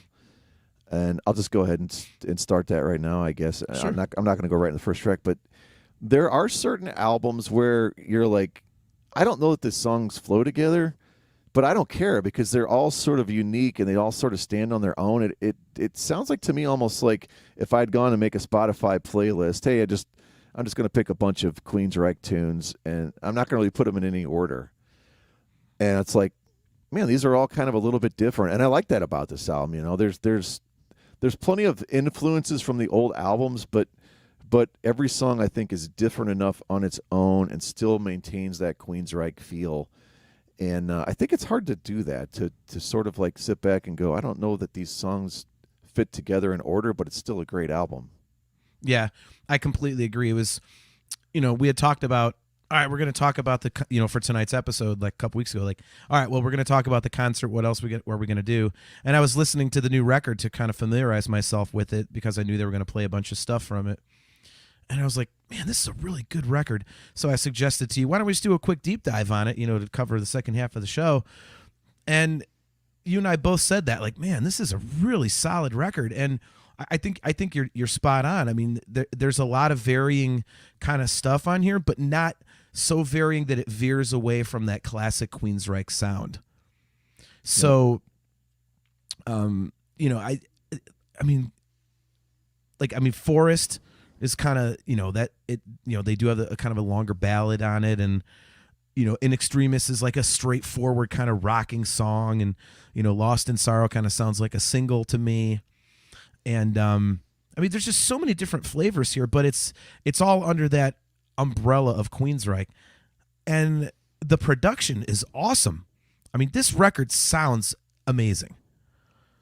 And I'll just go ahead and start that right now, I guess. Sure. I'm not going to go right in the first track, but there are certain albums where you're like, I don't know that the songs flow together, but I don't care because they're all sort of unique and they all sort of stand on their own. It sounds like to me almost like if I'd gone and make a Spotify playlist, hey, I'm just going to pick a bunch of Queensryche tunes and I'm not going to really put them in any order. And it's like, man, these are all kind of a little bit different. And I like that about this album. There's plenty of influences from the old albums, but every song I think is different enough on its own and still maintains that Queensryche feel. And I think it's hard to do that, to sort of like sit back and go, I don't know that these songs fit together in order, but it's still a great album. Yeah, I completely agree. It was, we had talked about, all right, we're going to talk about for tonight's episode, like a couple weeks ago, like, all right, well, we're going to talk about the concert. What else what are we going to do? And I was listening to the new record to kind of familiarize myself with it because I knew they were going to play a bunch of stuff from it. And I was like, man, this is a really good record. So I suggested to you, why don't we just do a quick deep dive on it, to cover the second half of the show. And you and I both said that, like, man, this is a really solid record. And I think you're spot on. I mean, there's a lot of varying kind of stuff on here, but not so varying that it veers away from that classic Queensryche sound. So, I mean, Forest is kind of, they do have a kind of a longer ballad on it, and In Extremis is like a straightforward kind of rocking song, and Lost in Sorrow kind of sounds like a single to me. And there's just so many different flavors here, but it's all under that umbrella of Queensryche, and the production is awesome. I mean, this record sounds amazing.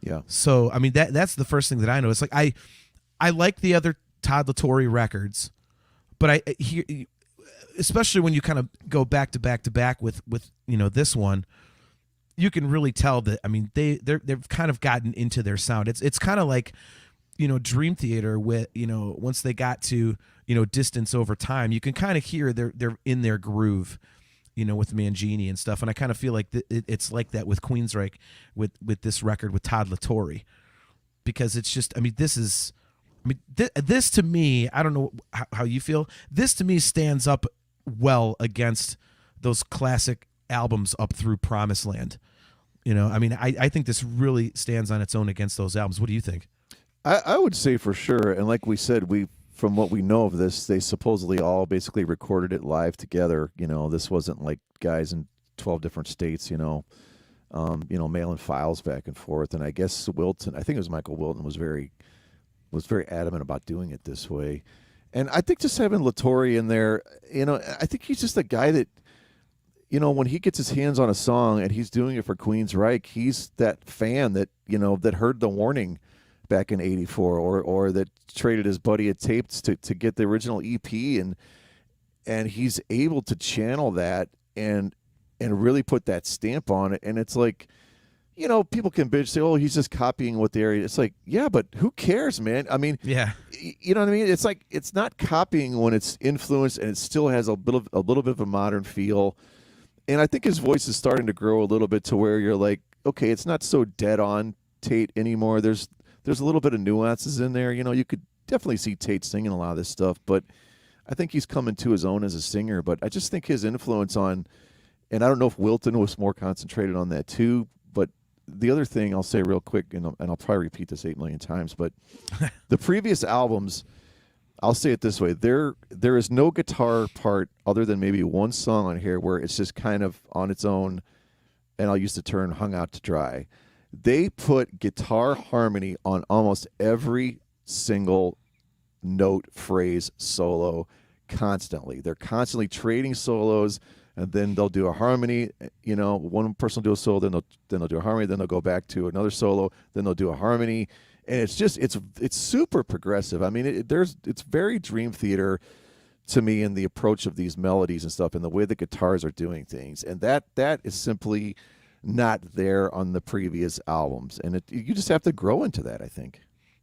Yeah. So that's the first thing that I know. It's like I like the other Todd La Torre records, but I hear, especially when you kind of go back to back with this one, you can really tell that they've kind of gotten into their sound. It's kind of like Dream Theater with once they got to Distance Over Time, you can kind of hear they're in their groove, with Mangini and stuff. And I kind of feel like it's like that with Queensryche with this record with Todd La Torre, because it's just this to me, I don't know how you feel. This to me stands up well against those classic albums up through Promised Land. I think this really stands on its own against those albums. What do you think? I would say for sure. And like we said, from what we know of this, they supposedly all basically recorded it live together. This wasn't like guys in 12 different states, mailing files back and forth. And I guess Wilton, I think it was Michael Wilton, was very adamant about doing it this way. And I think just having La Torre in there, I think he's just a guy that when he gets his hands on a song and he's doing it for Queensryche, he's that fan that, that heard the warning back in '84 or that traded his buddy at tapes to get the original EP, and he's able to channel that and really put that stamp on it. And it's like, people can bitch, say, oh, he's just copying what the area. It's like, yeah, but who cares, man? I mean, Yeah. You know what I mean? It's like, it's not copying when it's influenced and it still has a little bit of a modern feel. And I think his voice is starting to grow a little bit to where you're like, okay, it's not so dead on Tate anymore. There's a little bit of nuances in there. You could definitely see Tate singing a lot of this stuff, but I think he's coming to his own as a singer. But I just think his influence on, and I don't know if Wilton was more concentrated on that too, but the other thing I'll say real quick, and I'll probably repeat this 8 million times, but the previous albums, I'll say it this way: there is no guitar part other than maybe one song on here where it's just kind of on its own, and I'll use the term hung out to dry. They put guitar harmony on almost every single note, phrase, solo constantly. They're constantly trading solos, and then they'll do a harmony. One person will do a solo, then they'll do a harmony, then they'll go back to another solo, then they'll do a harmony, and it's just it's super progressive. I mean, it's very Dream Theater to me in the approach of these melodies and stuff, and the way the guitars are doing things, and that is simply not there on the previous albums, and you just have to grow into that, I think.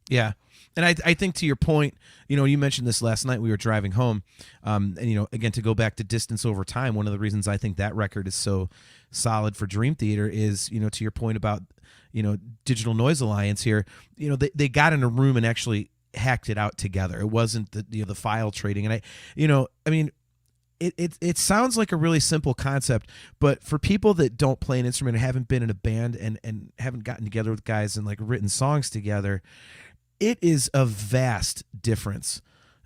Yeah. And I think to your point, you mentioned this last night, we were driving home, and, again, to go back to Distance Over Time, one of the reasons I think that record is so solid for Dream Theater is, to your point about, Digital Noise Alliance here, they got in a room and actually hacked it out together. It wasn't the file trading. And it sounds like a really simple concept, but for people that don't play an instrument and haven't been in a band and haven't gotten together with guys and like written songs together, it is a vast difference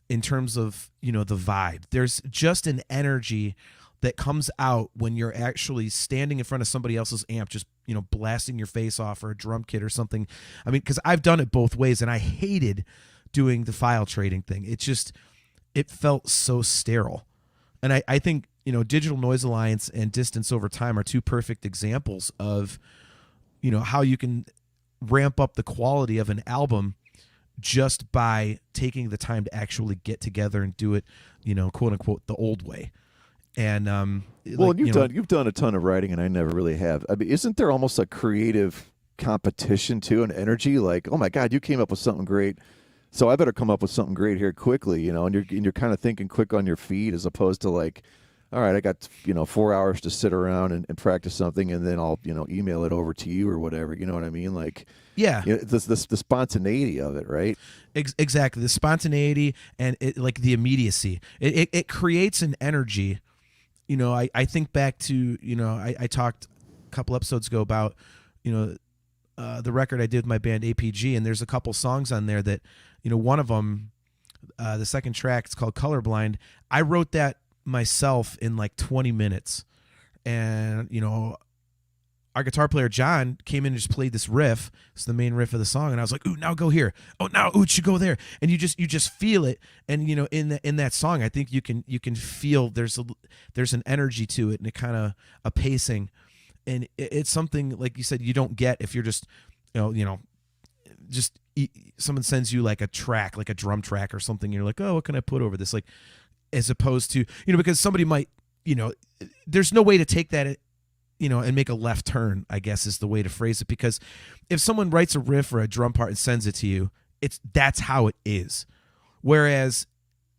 in terms of, the vibe. There's just an energy that comes out when you're actually standing in front of somebody else's amp, just, blasting your face off, or a drum kit or something. I mean, because I've done it both ways, and I hated doing the file trading thing. It felt so sterile. And I think, Digital Noise Alliance and Distance Over Time are two perfect examples of, how you can ramp up the quality of an album just by taking the time to actually get together and do it, quote unquote, the old way. And you've done a ton of writing, and I never really have. I mean, isn't there almost a creative competition too, and energy? Like, oh my God, you came up with something great, so I better come up with something great here quickly, and you're kind of thinking quick on your feet, as opposed to like, all right, I got 4 hours to sit around and practice something, and then I'll email it over to you or whatever. You know what I mean? Like, yeah, the spontaneity of it, right? Exactly, the spontaneity and like the immediacy. It creates an energy. I think back to I talked a couple episodes ago about the record I did with my band APG, and there's a couple songs on there that one of them, the second track, it's called Colorblind. I wrote that myself in like 20 minutes, and our guitar player John came in and just played this riff. It's the main riff of the song, and I was like, "Ooh, now go here. Oh, now it should go there." And you just feel it, and in that song, I think you can feel there's an energy to it, and a kind of a pacing, and it's something like you said you don't get if you're just someone sends you like a track, like a drum track or something. You're like, oh, what can I put over this? Like, as opposed to, because somebody might, there's no way to take that, and make a left turn, I guess is the way to phrase it. Because if someone writes a riff or a drum part and sends it to you, that's how it is. Whereas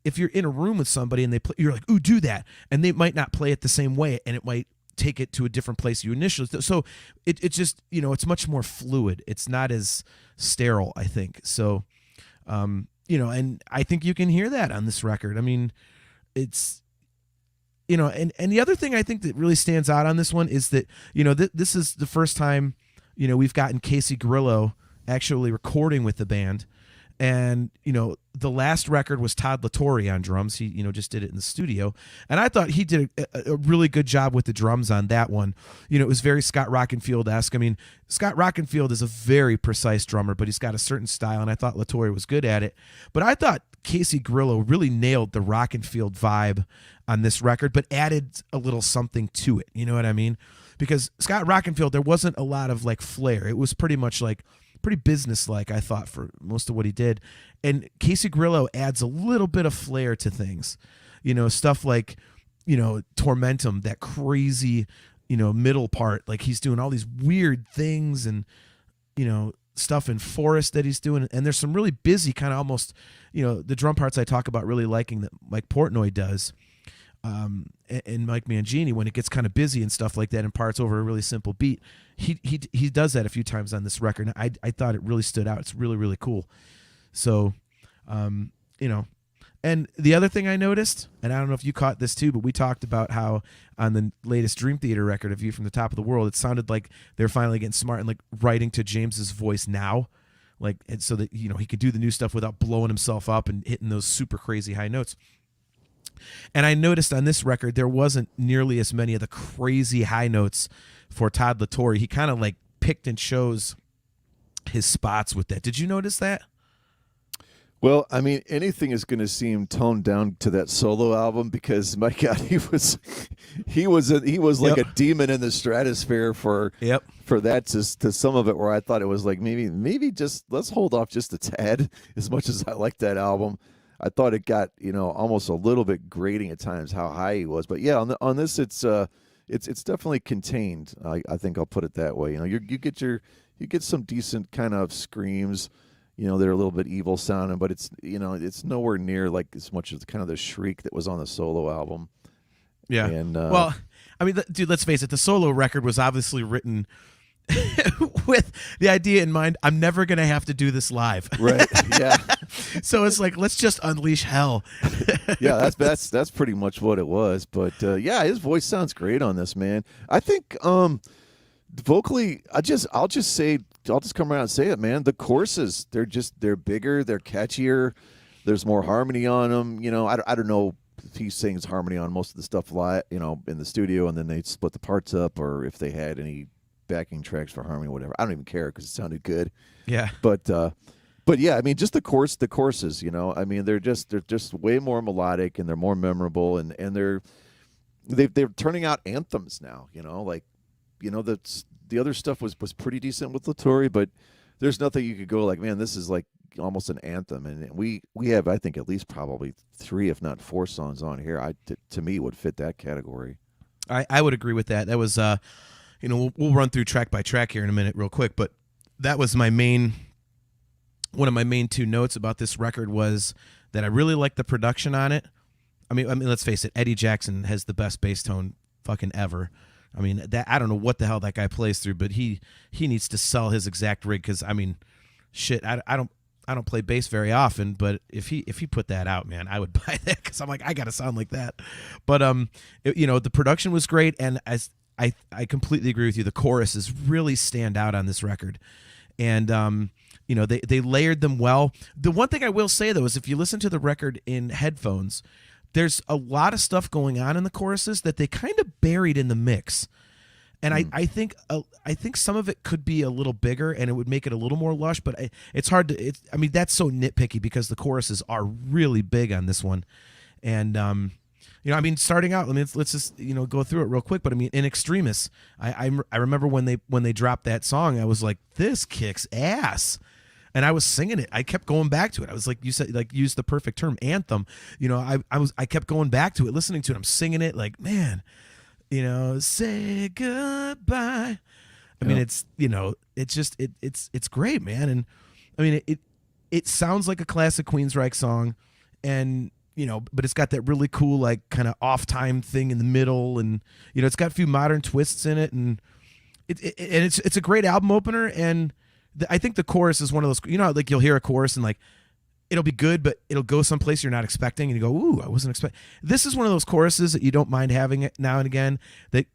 if you're in a room with somebody and you're like, ooh, do that. And they might not play it the same way, and it might take it to a different place you initially. So it just, it's much more fluid. It's not as sterile, I think. So, and I think you can hear that on this record. I mean, it's, and the other thing I think that really stands out on this one is that, this is the first time, we've gotten Casey Grillo actually recording with the band. And, the last record was Todd LaTorre on drums. He, just did it in the studio. And I thought he did a really good job with the drums on that one. It was very Scott Rockenfield-esque. I mean, Scott Rockenfield is a very precise drummer, but he's got a certain style, and I thought LaTorre was good at it. But I thought Casey Grillo really nailed the Rockenfield vibe on this record, but added a little something to it. You know what I mean? Because Scott Rockenfield, there wasn't a lot of like flair. It was pretty much like pretty business-like, I thought, for most of what he did. And Casey Grillo adds a little bit of flair to things. Stuff like, Tormentum, that crazy, middle part. Like he's doing all these weird things and, stuff in Forest that he's doing. And there's some really busy kind of almost, the drum parts I talk about really liking that Mike Portnoy does. And Mike Mangini, when it gets kind of busy and stuff like that in parts over a really simple beat, he does that a few times on this record. And I thought it really stood out. It's really, really cool. So, and the other thing I noticed, and I don't know if you caught this too, but we talked about how on the latest Dream Theater record, A View from the Top of the World, it sounded like they're finally getting smart and like writing to James's voice now. Like, and so that, he could do the new stuff without blowing himself up and hitting those super crazy high notes. And I noticed on this record, there wasn't nearly as many of the crazy high notes for Todd LaTorre. He kind of like picked and chose his spots with that. Did you notice that? Well, I mean, anything is going to seem toned down to that solo album because, my God, he was like a demon in the stratosphere for that to some of it, where I thought it was like maybe just let's hold off just a tad. As much as I like that album, I thought it got almost a little bit grating at times how high he was. But yeah, on this it's definitely contained. I think I'll put it that way. You get some decent kind of screams. They're a little bit evil sounding, but it's nowhere near like as much as kind of the shriek that was on the solo album. Yeah. And well, I mean, dude, let's face it. The solo record was obviously written with the idea in mind, I'm never going to have to do this live. Right. Yeah. So it's like, let's just unleash hell. Yeah, that's pretty much what it was. But yeah, his voice sounds great on this, man. I think vocally, I'll just come around and say it, man. The choruses, they're bigger, they're catchier. There's more harmony on them. I don't know if he sings harmony on most of the stuff live, in the studio, and then they split the parts up, or if they had any backing tracks for harmony or whatever. I don't even care because it sounded good. Yeah. But yeah, I mean, just the courses, I mean, they're just way more melodic and they're more memorable, and they're turning out anthems now, the other stuff was pretty decent with LaTorre, but there's nothing you could go like, man, this is like almost an anthem. And we have, I think, at least probably 3, if not 4 songs on here. To me would fit that category. I would agree with that. That was, we'll run through track by track here in a minute real quick, but that was one of my main 2 notes about this record was that I really like the production on it. I mean, let's face it, Eddie Jackson has the best bass tone fucking ever. I mean, that I don't know what the hell that guy plays through, but he needs to sell his exact rig because I mean, shit, I don't play bass very often, but if he put that out, man, I would buy that because I'm like, I gotta sound like that. But the production was great, and as I completely agree with you, the choruses really stand out on this record, and they layered them well. The one thing I will say though is if you listen to the record in headphones, there's a lot of stuff going on in the choruses that they kind of buried in the mix. And I think some of it could be a little bigger and it would make it a little more lush, but it's hard to I mean, that's so nitpicky because the choruses are really big on this one. And I mean, starting out, let's just go through it real quick, but I mean, In Extremis, I remember when they dropped that song, I was like, this kicks ass. And I was singing it. I kept going back to it. I was like, you said, like, use the perfect term, anthem. I kept going back to it, listening to it. I'm singing it like, man, say goodbye. I mean, it's it's great, man. And I mean, it sounds like a classic Queensryche song, and but it's got that really cool like kind of off time thing in the middle, and it's got a few modern twists in it, and it's a great album opener. And I think the chorus is one of those, like you'll hear a chorus and like it'll be good, but it'll go someplace you're not expecting, and you go, ooh, I wasn't expecting. This is one of those choruses that you don't mind having it now and again, that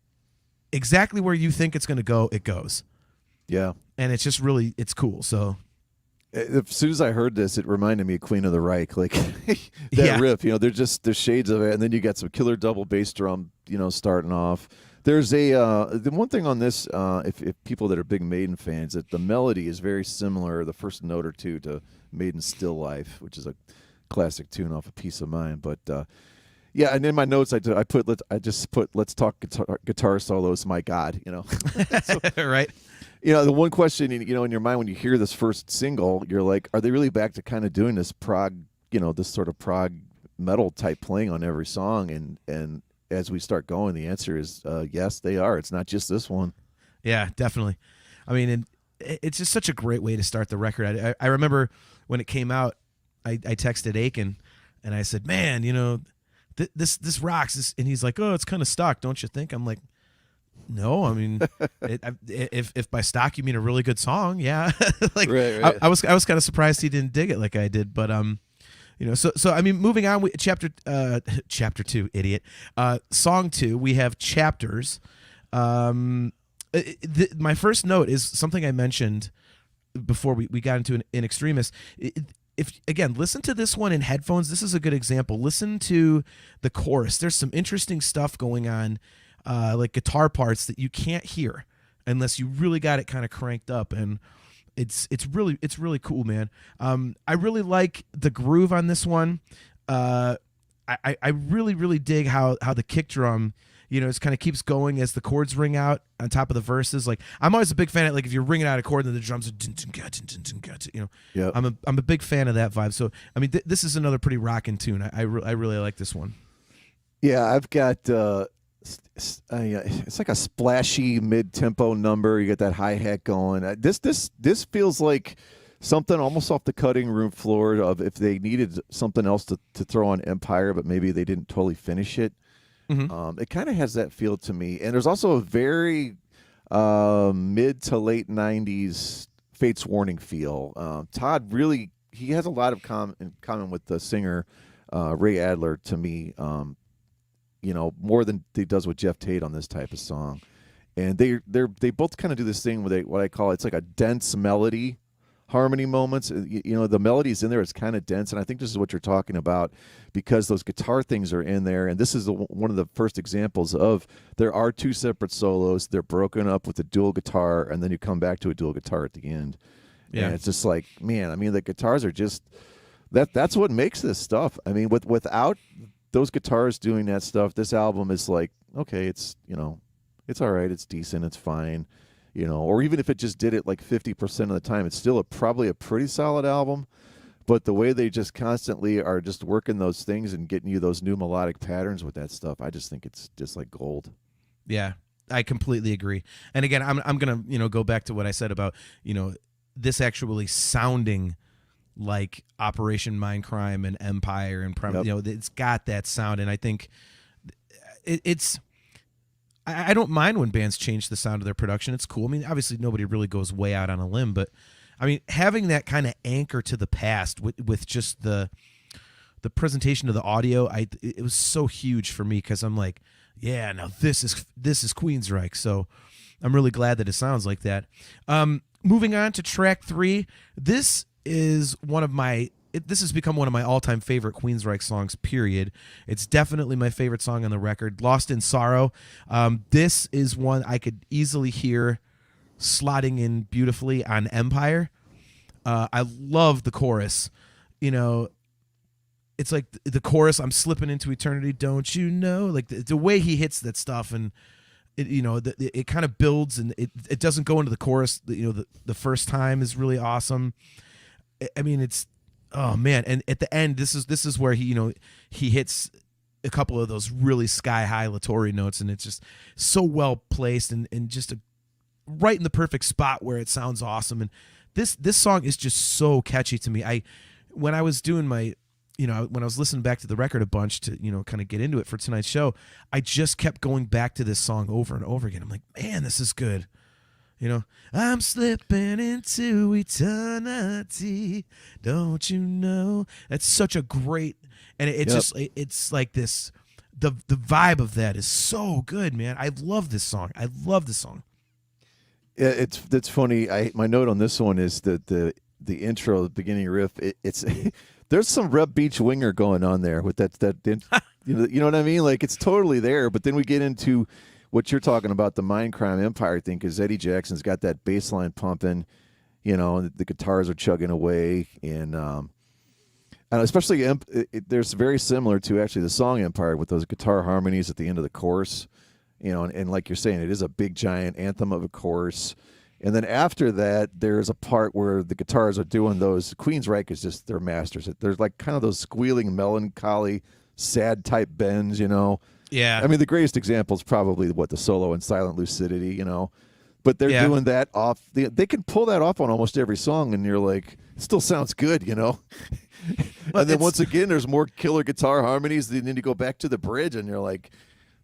exactly where you think it's going to go, it goes. Yeah. And it's just really, it's cool. So As soon as I heard this, it reminded me of Queen of the Reich, like that riff. You know, there's shades of it, and then you got some killer double bass drum. You know, starting off. There's the one thing on this, if people that are big Maiden fans, that the melody is very similar, the first note or two, to Maiden's "Still Life," which is a classic tune off of "Peace of Mind." But yeah, and in my notes, I just put "Let's talk guitar solos." My God, you know, so, right. You know, the one question, you know, in your mind when you hear this first single, you're like, are they really back to kind of doing this prog, you know, this sort of prog metal type playing on every song? And as we start going, the answer is yes, they are. It's not just this one. Yeah, definitely. I mean, it's just such a great way to start the record. I remember when it came out, I texted Aiken and I said, man, you know, this rocks. And he's like, oh, it's kind of stock, don't you think? I'm like, no, I mean, if by stock you mean a really good song, yeah. Like, right. I was kind of surprised he didn't dig it like I did, but you know, so I mean, moving on, chapter 2, idiot. Song 2, we have Chapters. My first note is something I mentioned before we got into an In Extremis. If again, listen to this one in headphones. This is a good example. Listen to the chorus. There's some interesting stuff going on. Like guitar parts that you can't hear unless you really got it kind of cranked up, and it's really cool, man. I really like the groove on this one. I really dig how the kick drum, you know, it kind of keeps going as the chords ring out on top of the verses. Like, I'm always a big fan of, like, if you're ringing out a chord and the drums are, you know, yep. I'm a big fan of that vibe. So I mean, this is another pretty rockin' tune. I really like this one. Yeah, I've got. It's like a splashy mid-tempo number. You get that hi-hat going. This feels like something almost off the cutting room floor of if they needed something else to throw on Empire, but maybe they didn't totally finish it. Mm-hmm. It kind of has that feel to me. And there's also a very mid to late 90s Fates Warning feel. Todd really, he has a lot of in common with the singer Ray Adler to me. You know, more than he does with Jeff Tate on this type of song. And they both kind of do this thing where what I call, it's like a dense melody harmony moments. You know, the melody's in there, it's kind of dense, and I think this is what you're talking about because those guitar things are in there, and this is one of the first examples of there are two separate solos. They're broken up with a dual guitar, and then you come back to a dual guitar at the end. Yeah. And it's just like, man, I mean, the guitars are just that's what makes this stuff. I mean, without those guitars doing that stuff, this album is like, okay, it's, you know, it's all right, it's decent, it's fine, you know, or even if it just did it like 50% of the time, it's still probably a pretty solid album. But the way they just constantly are just working those things and getting you those new melodic patterns with that stuff, I just think it's just like gold. Yeah, I completely agree. And again, I'm gonna, you know, go back to what I said about, you know, this actually sounding like Operation Mindcrime and Empire and Yep. You know, it's got that sound, and I think it's. I don't mind when bands change the sound of their production. It's cool. I mean, obviously nobody really goes way out on a limb, but I mean, having that kind of anchor to the past with just the presentation of the audio, it was so huge for me because I'm like, yeah, now this is Queensryche. So I'm really glad that it sounds like that. Moving on to track 3, this is this has become one of my all-time favorite Queensryche songs, period. It's definitely my favorite song on the record, Lost in Sorrow. This is one I could easily hear slotting in beautifully on Empire. I love the chorus. You know, it's like the chorus, I'm slipping into eternity, don't you know? Like the way he hits that stuff, and it, you know, it kind of builds, and it doesn't go into the chorus. You know, the first time is really awesome. I mean, it's, oh man, and at the end, this is where he, you know, he hits a couple of those really sky high Latore notes, and it's just so well placed and just right in the perfect spot where it sounds awesome. And this song is just so catchy to me. When I was doing my, you know, when I was listening back to the record a bunch to, you know, kind of get into it for tonight's show, I just kept going back to this song over and over again. I'm like, man, this is good. You know, I'm slipping into eternity, don't you know? That's such a great, and it's like this, the vibe of that is so good, man. I love this song. It's funny. My note on this one is that the intro, the beginning riff, it's there's some Reb Beach winger going on there with that you know what I mean? Like it's totally there. But then we get into what you're talking about, the Mindcrime Empire thing, because Eddie Jackson's got that bass line pumping, you know, and the guitars are chugging away, and especially there's very similar to actually the song Empire with those guitar harmonies at the end of the chorus, you know, and like you're saying, it is a big giant anthem of a chorus. And then after that, there's a part where the guitars are doing those. Queensryche is just their masters. There's like kind of those squealing, melancholy, sad type bends, you know. Yeah. I mean, the greatest example is probably the solo in Silent Lucidity, you know. But they're doing that off. They can pull that off on almost every song, and you're like, it still sounds good, you know. And then once again, there's more killer guitar harmonies. Then you go back to the bridge, and you're like,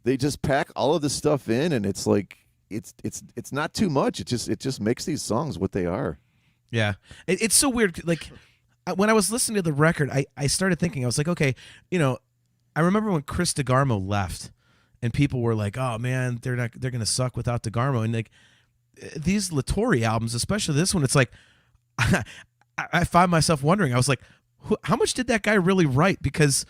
they just pack all of this stuff in, and it's like, it's not too much. It just makes these songs what they are. Yeah, it's so weird. Like when I was listening to the record, I started thinking, I was like, okay, you know, I remember when Chris DeGarmo left, and people were like, oh man, they're gonna suck without DeGarmo, and like these Latore albums, especially this one, it's like I find myself wondering. I was like, how much did that guy really write? Because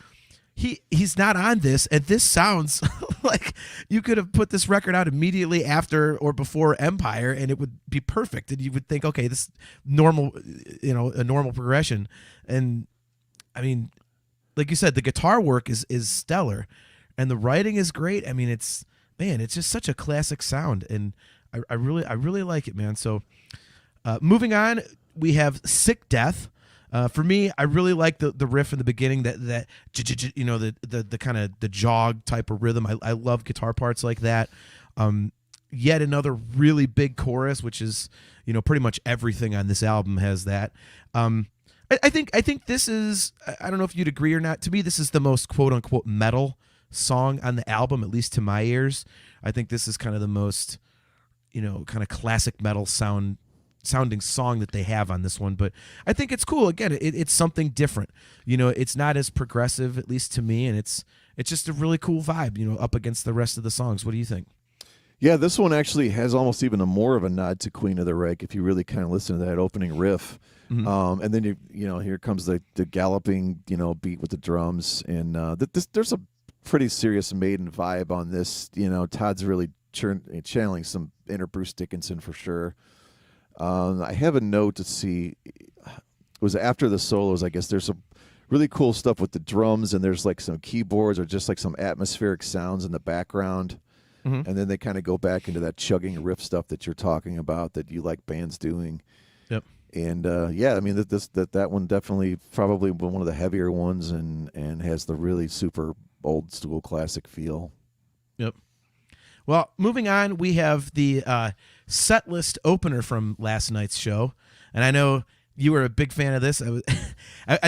he's not on this, and this sounds like you could have put this record out immediately after or before Empire, and it would be perfect. And you would think, okay, this normal, you know, a normal progression. And I mean, like you said, the guitar work is stellar, and the writing is great. I mean, it's just such a classic sound, and I really like it, man. So moving on, we have Sick Death. For me, I really like the riff in the beginning, that you know, the kind of the jog type of rhythm. I love guitar parts like that. Yet another really big chorus, which is, you know, pretty much everything on this album has that. I think this is, I don't know if you'd agree or not. To me, this is the most quote unquote metal song on the album, at least to my ears. I think this is kind of the most, you know, kind of classic metal sounding song that they have on this one. But I think it's cool. Again, it's something different. You know, it's not as progressive, at least to me, and it's just a really cool vibe, you know, up against the rest of the songs. What do you think? Yeah, this one actually has almost even more of a nod to Queen of the Reich if you really kind of listen to that opening riff. Mm-hmm. And then you know, here comes the galloping, you know, beat with the drums, and there's a pretty serious Maiden vibe on this. You know, Todd's really channeling some inner Bruce Dickinson for sure. I have a note to see. It was after the solos, I guess. There's some really cool stuff with the drums, and there's like some keyboards or just like some atmospheric sounds in the background. Mm-hmm. And then they kind of go back into that chugging riff stuff that you're talking about that you like bands doing. Yep. And yeah, I mean that one definitely probably one of the heavier ones, and has the really super old school classic feel. Yep. Well, moving on, we have the set list opener from last night's show, and I know you were a big fan of this. I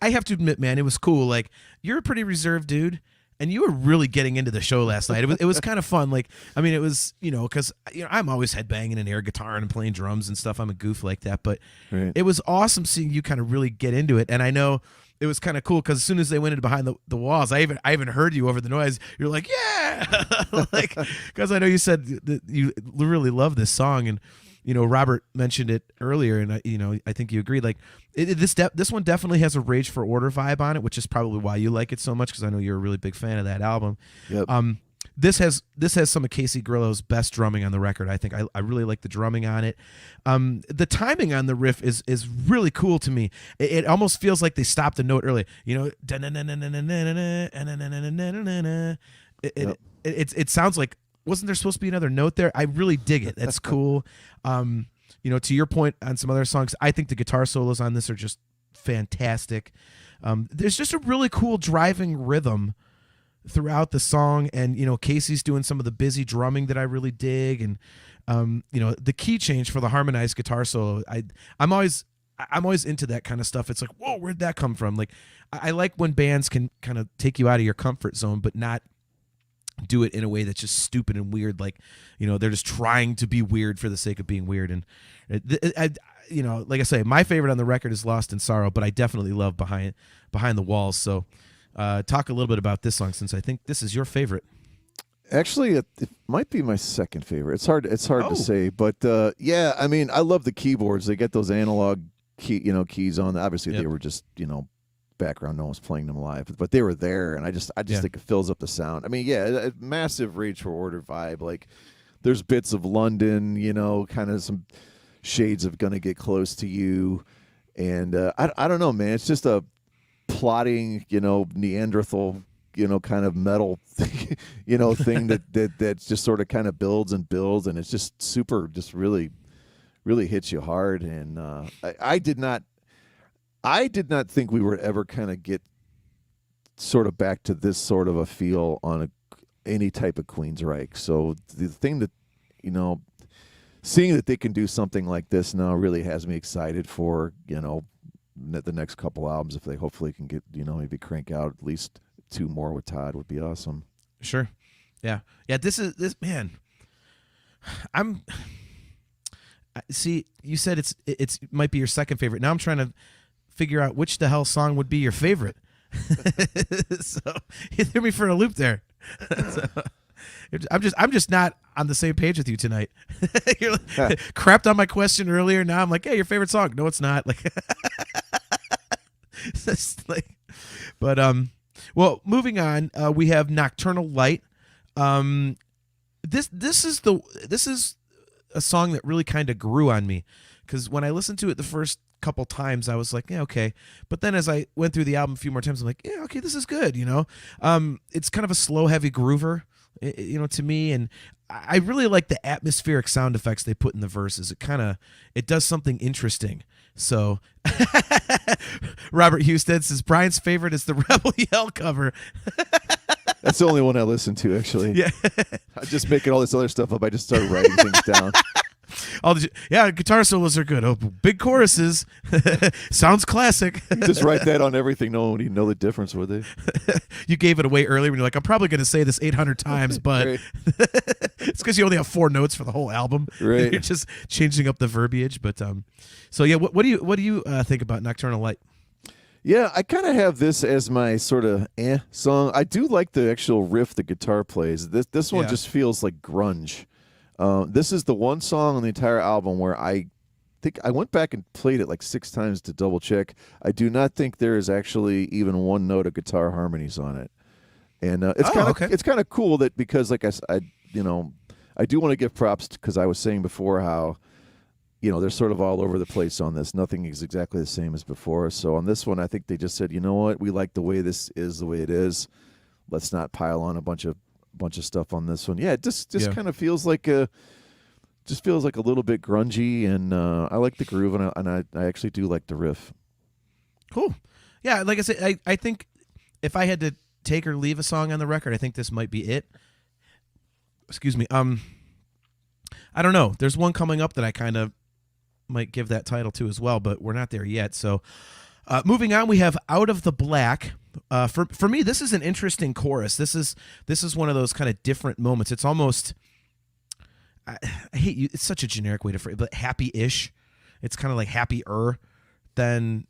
have to admit, man, it was cool. Like, you're a pretty reserved dude, and you were really getting into the show last night. It was kind of fun. Like, I mean, it was, you know, because, you know, I'm always headbanging and air guitar and playing drums and stuff. I'm a goof like that, but right. It was awesome seeing you kind of really get into it. And I know it was kind of cool because as soon as they went in behind the walls, I even heard you over the noise. You're like, yeah, like, because I know you said that you really love this song, and you know, Robert mentioned it earlier, and you know, I think you agreed. Like, this one definitely has a Rage for Order vibe on it, which is probably why you like it so much, because I know you're a really big fan of that album. Yep. This has some of Casey Grillo's best drumming on the record. I think I really like the drumming on it. The timing on the riff is really cool to me. It almost feels like they stopped the note early. You know, it sounds like, wasn't there supposed to be another note there? I really dig it. That's cool. You know, to your point on some other songs, I think the guitar solos on this are just fantastic. There's just a really cool driving rhythm throughout the song, and you know, Casey's doing some of the busy drumming that I really dig, and you know, the key change for the harmonized guitar solo, I'm always into that kind of stuff. It's like, whoa, where'd that come from? Like, I like when bands can kind of take you out of your comfort zone, but not do it in a way that's just stupid and weird. Like, you know, they're just trying to be weird for the sake of being weird. And you know, like I say, my favorite on the record is Lost in Sorrow, but I definitely love Behind the Walls. So talk a little bit about this song, since I think this is your favorite. Actually, it might be my second favorite. It's hard to say, but yeah, I mean, I love the keyboards. They get those analog keys on. Obviously, Yep. they were just background. No one was playing them live, but they were there, and I just think it fills up the sound. I mean, a massive Rage for Order vibe. Like, there's bits of London, kind of some shades of Gonna Get Close to You, and I don't know, man. It's just a plotting, Neanderthal, kind of metal, thing, thing that just sort of kind of builds and builds, and it's just super, just really, really hits you hard. And I did not think we would ever kind of get sort of back to this sort of a feel on any type of Queensryche. So the thing that, seeing that they can do something like this now really has me excited for, the next couple albums. If they hopefully can get, maybe crank out at least 2 more with Todd would be awesome. Sure. Yeah. This man. See, you said it might be your second favorite. Now I'm trying to figure out which the hell song would be your favorite. So you threw me for a loop there. So, I'm just not on the same page with you tonight. You're like, crapped on my question earlier. Now I'm like, hey, your favorite song? No, it's not. Like, but well, moving on. We have Nocturnal Light. This is a song that really kind of grew on me, because when I listened to it the first couple times, I was like, yeah, okay. But then as I went through the album a few more times, I'm like, yeah, okay, this is good. It's kind of a slow, heavy groover, to me. And I really like the atmospheric sound effects they put in the verses. It does something interesting. So Robert Husted says Brian's favorite is the Rebel Yell cover. That's the only one I listen to, actually. Yeah. I'm just making all this other stuff up. I just started writing things down. Guitar solos are good. Oh, big choruses. Sounds classic. Just write that on everything. No one would even know the difference, would they? You gave it away earlier when you're like, I'm probably going to say this 800 times, but Right. it's because you only have 4 notes for the whole album. Right. You're just changing up the verbiage. But so yeah, what do you think about Nocturnal Light? Yeah, I kind of have this as my sort of song. I do like the actual riff the guitar plays. This one just feels like grunge. This is the one song on the entire album where I think I went back and played it like 6 times to double check. I do not think there is actually even one note of guitar harmonies on it, and it's kind of cool that, because like I do want to give props because I was saying before how they're sort of all over the place on this. Nothing is exactly the same as before. So on this one, I think they just said, you know what, we like the way this is the way it is. Let's not pile on a bunch of stuff on this one. Yeah, it just kind of feels like a little bit grungy, and I like the groove, and I actually do like the riff. Cool. Yeah, like I said, I think if I had to take or leave a song on the record, I think this might be it. Excuse me. I don't know. There's one coming up that I kind of might give that title to as well, but we're not there yet. So moving on, we have Out of the Black. For me, this is an interesting chorus. This is one of those kind of different moments. It's almost, I hate you. It's such a generic way to phrase it, but happy-ish. It's kind of like happier than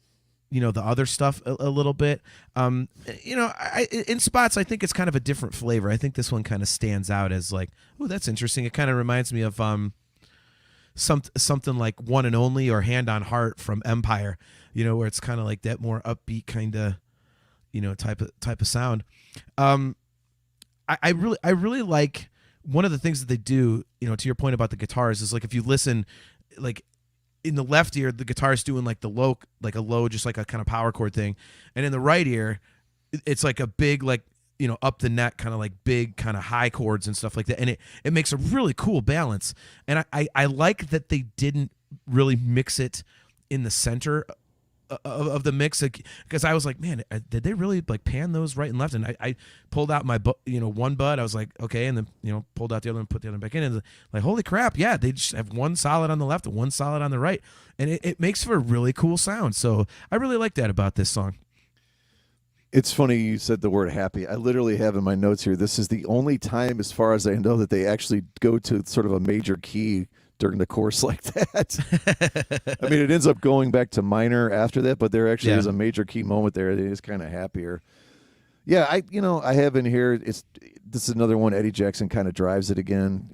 the other stuff a little bit. In spots, I think it's kind of a different flavor. I think this one kind of stands out as like, oh, that's interesting. It kind of reminds me of something like One and Only or Hand on Heart from Empire, where it's kind of like that more upbeat kind of, type of sound. I really like one of the things that they do, to your point about the guitars, is like if you listen, like in the left ear, the guitar is doing like a low, just like a kind of power chord thing, and in the right ear, it's like a big like up the neck kind of like big kind of high chords and stuff like that, and it makes a really cool balance. And I like that they didn't really mix it in the center of the mix, because I was like, man, did they really like pan those right and left? And I pulled out my one bud. I was like, okay, and then pulled out the other one, put the other one back in, and like, holy crap, yeah, they just have one solid on the left and one solid on the right, and it makes for a really cool sound. So I really like that about this song. It's funny you said the word happy. I literally have in my notes here, this is the only time, as far as I know, that they actually go to sort of a major key during the course like that. I mean, it ends up going back to minor after that, but there actually is a major key moment there. It is kind of happier. Yeah, I have in here, this is another one, Eddie Jackson kind of drives it again,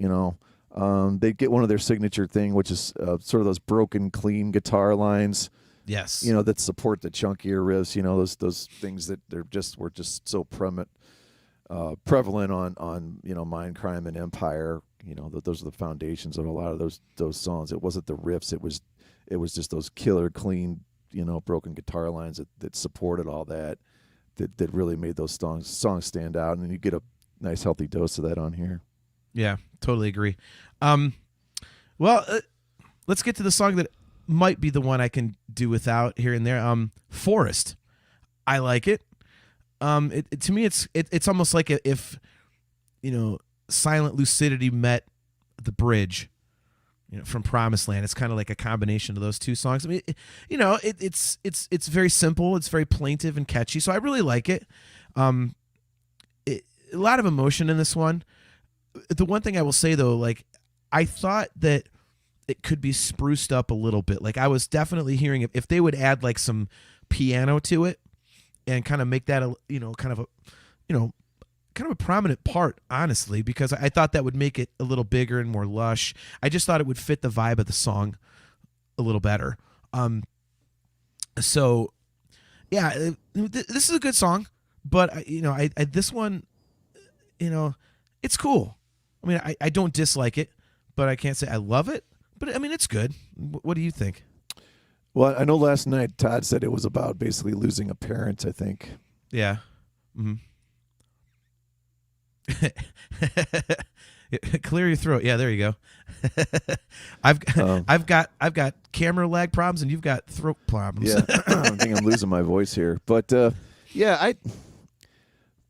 They get one of their signature thing, which is sort of those broken, clean guitar lines. Yes. that support the chunkier riffs. Those things that were just so prevalent on Mind, Crime, and Empire. Those are the foundations of a lot of those songs. It wasn't the riffs. It was just those killer clean, broken guitar lines that supported all that really made those songs stand out. And you get a nice healthy dose of that on here. Yeah, totally agree. Let's get to the song that might be the one I can do without here and there. Forest. I like it. To me, it's almost like if Silent Lucidity met The Bridge, from Promised Land. It's kind of like a combination of those two songs. I mean, it's very simple. It's very plaintive and catchy. So I really like it. A lot of emotion in this one. The one thing I will say though, like I thought that it could be spruced up a little bit. Like I was definitely hearing if they would add like some piano to it and kind of make that kind of a prominent part, honestly, because I thought that would make it a little bigger and more lush. I just thought it would fit the vibe of the song a little better. So yeah, this is a good song, but I this one, it's cool. I mean, I don't dislike it, but I can't say I love it. But I mean, it's good. What do you think? Well, I know last night Todd said it was about basically losing a parent, I think. Yeah. Mm-hmm. Clear your throat. Yeah, there you go. I've got camera lag problems, and you've got throat problems. Yeah, I think I'm losing my voice here. But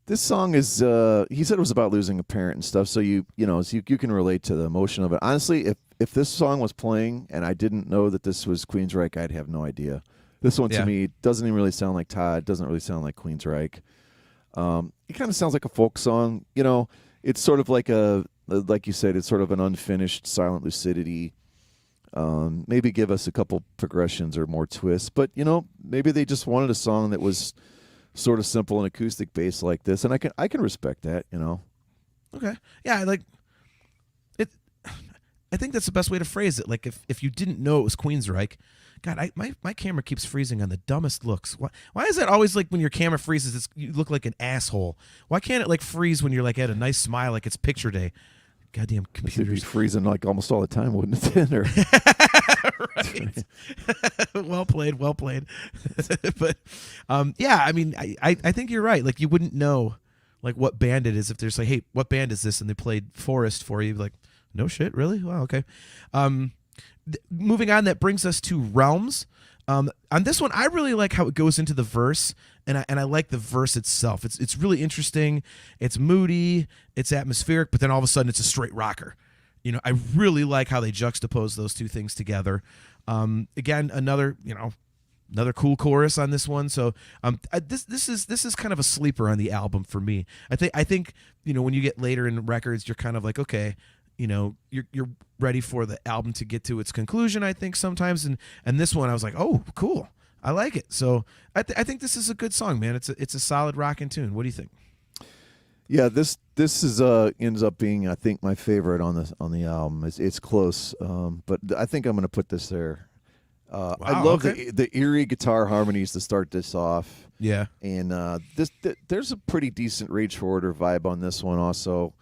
this song is. He said it was about losing a parent and stuff. So you can relate to the emotion of it. Honestly, if this song was playing and I didn't know that this was Queensryche, I'd have no idea. This one to me doesn't even really sound like Todd. Doesn't really sound like Queensryche. It kind of sounds like a folk song. It's sort of like like you said, it's sort of an unfinished Silent Lucidity. Maybe give us a couple progressions or more twists, but maybe they just wanted a song that was sort of simple and acoustic bass like this, and I can respect that. Okay, yeah, I like it. I think that's the best way to phrase it. Like if you didn't know it was Queensryche. God, my camera keeps freezing on the dumbest looks. Why is that always like when your camera freezes, you look like an asshole? Why can't it like freeze when you're like at a nice smile, like it's picture day? Goddamn computers. It'd be freezing like almost all the time, wouldn't it? Then, or... Right. Well played. But yeah, I mean, I think you're right. Like you wouldn't know like what band it is if there's like, hey, what band is this? And they played Forest for you. Like, no shit, really? Wow, okay. Moving on, that brings us to Realms. On this one, I really like how it goes into the verse, and I like the verse itself. It's really interesting. It's moody, it's atmospheric, but then all of a sudden it's a straight rocker. I really like how they juxtapose those two things together. Again, another cool chorus on this one. So this is kind of a sleeper on the album for me. I think when you get later in records, you're kind of like, okay. You're ready for the album to get to its conclusion, I think, sometimes. And this one, I was like, oh, cool. I like it. So I think this is a good song, man. It's a solid rockin' tune. What do you think? Yeah, this is ends up being, I think, my favorite on the album. It's close, but I think I'm going to put this there. Wow, I love okay. the eerie guitar harmonies to start this off. Yeah. And there's a pretty decent Rage for Order vibe on this one also.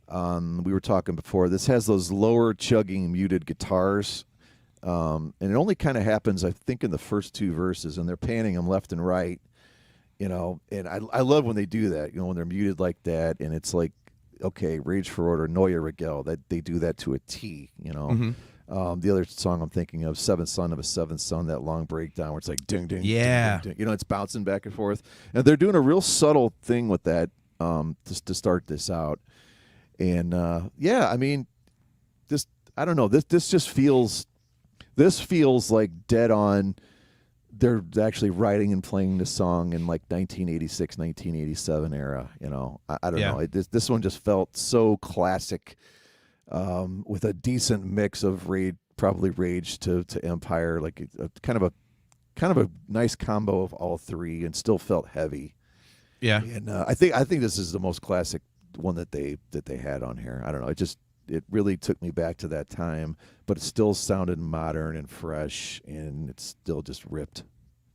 We were talking before. This has those lower chugging muted guitars, and it only kind of happens, I think, in the first two verses, and they're panning them left and right, And I love when they do that, when they're muted like that, and it's like, okay, Rage for Order, Neue Regel, that they do that to a T, Mm-hmm. The other song I'm thinking of, Seventh Son of a Seventh Son, that long breakdown where it's like ding ding, yeah, ding, ding, ding. It's bouncing back and forth, and they're doing a real subtle thing with that just to start this out. And I mean, this, I don't know, this just feels like dead on. They're actually writing and playing this song in like 1986, 1987 era. I don't know. This one just felt so classic, with a decent mix of probably Rage to Empire, like a kind of a nice combo of all three, and still felt heavy. Yeah, and I think this is the most classic one that they had on here. I don't know. it really took me back to that time, but it still sounded modern and fresh, and it's still just ripped.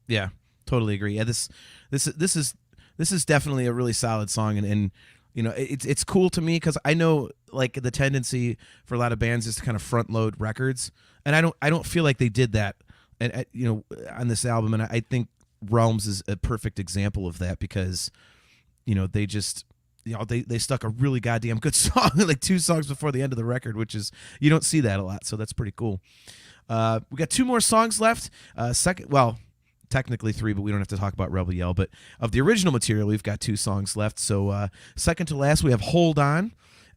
Yeah, totally agree. Yeah, this is definitely a really solid song, and you know, it's cool to me because I know like the tendency for a lot of bands is to kind of front load records, and I don't feel like they did that, and you know, on this album, and I think Realms is a perfect example of that because, you know, they just, you know, they stuck a really goddamn good song like 2 songs before the end of the record, which is, you don't see that a lot, so that's pretty cool. We got 2 more songs left. Technically 3, but we don't have to talk about Rebel Yell. But of the original material, we've got 2 songs left. So second to last, we have Hold On.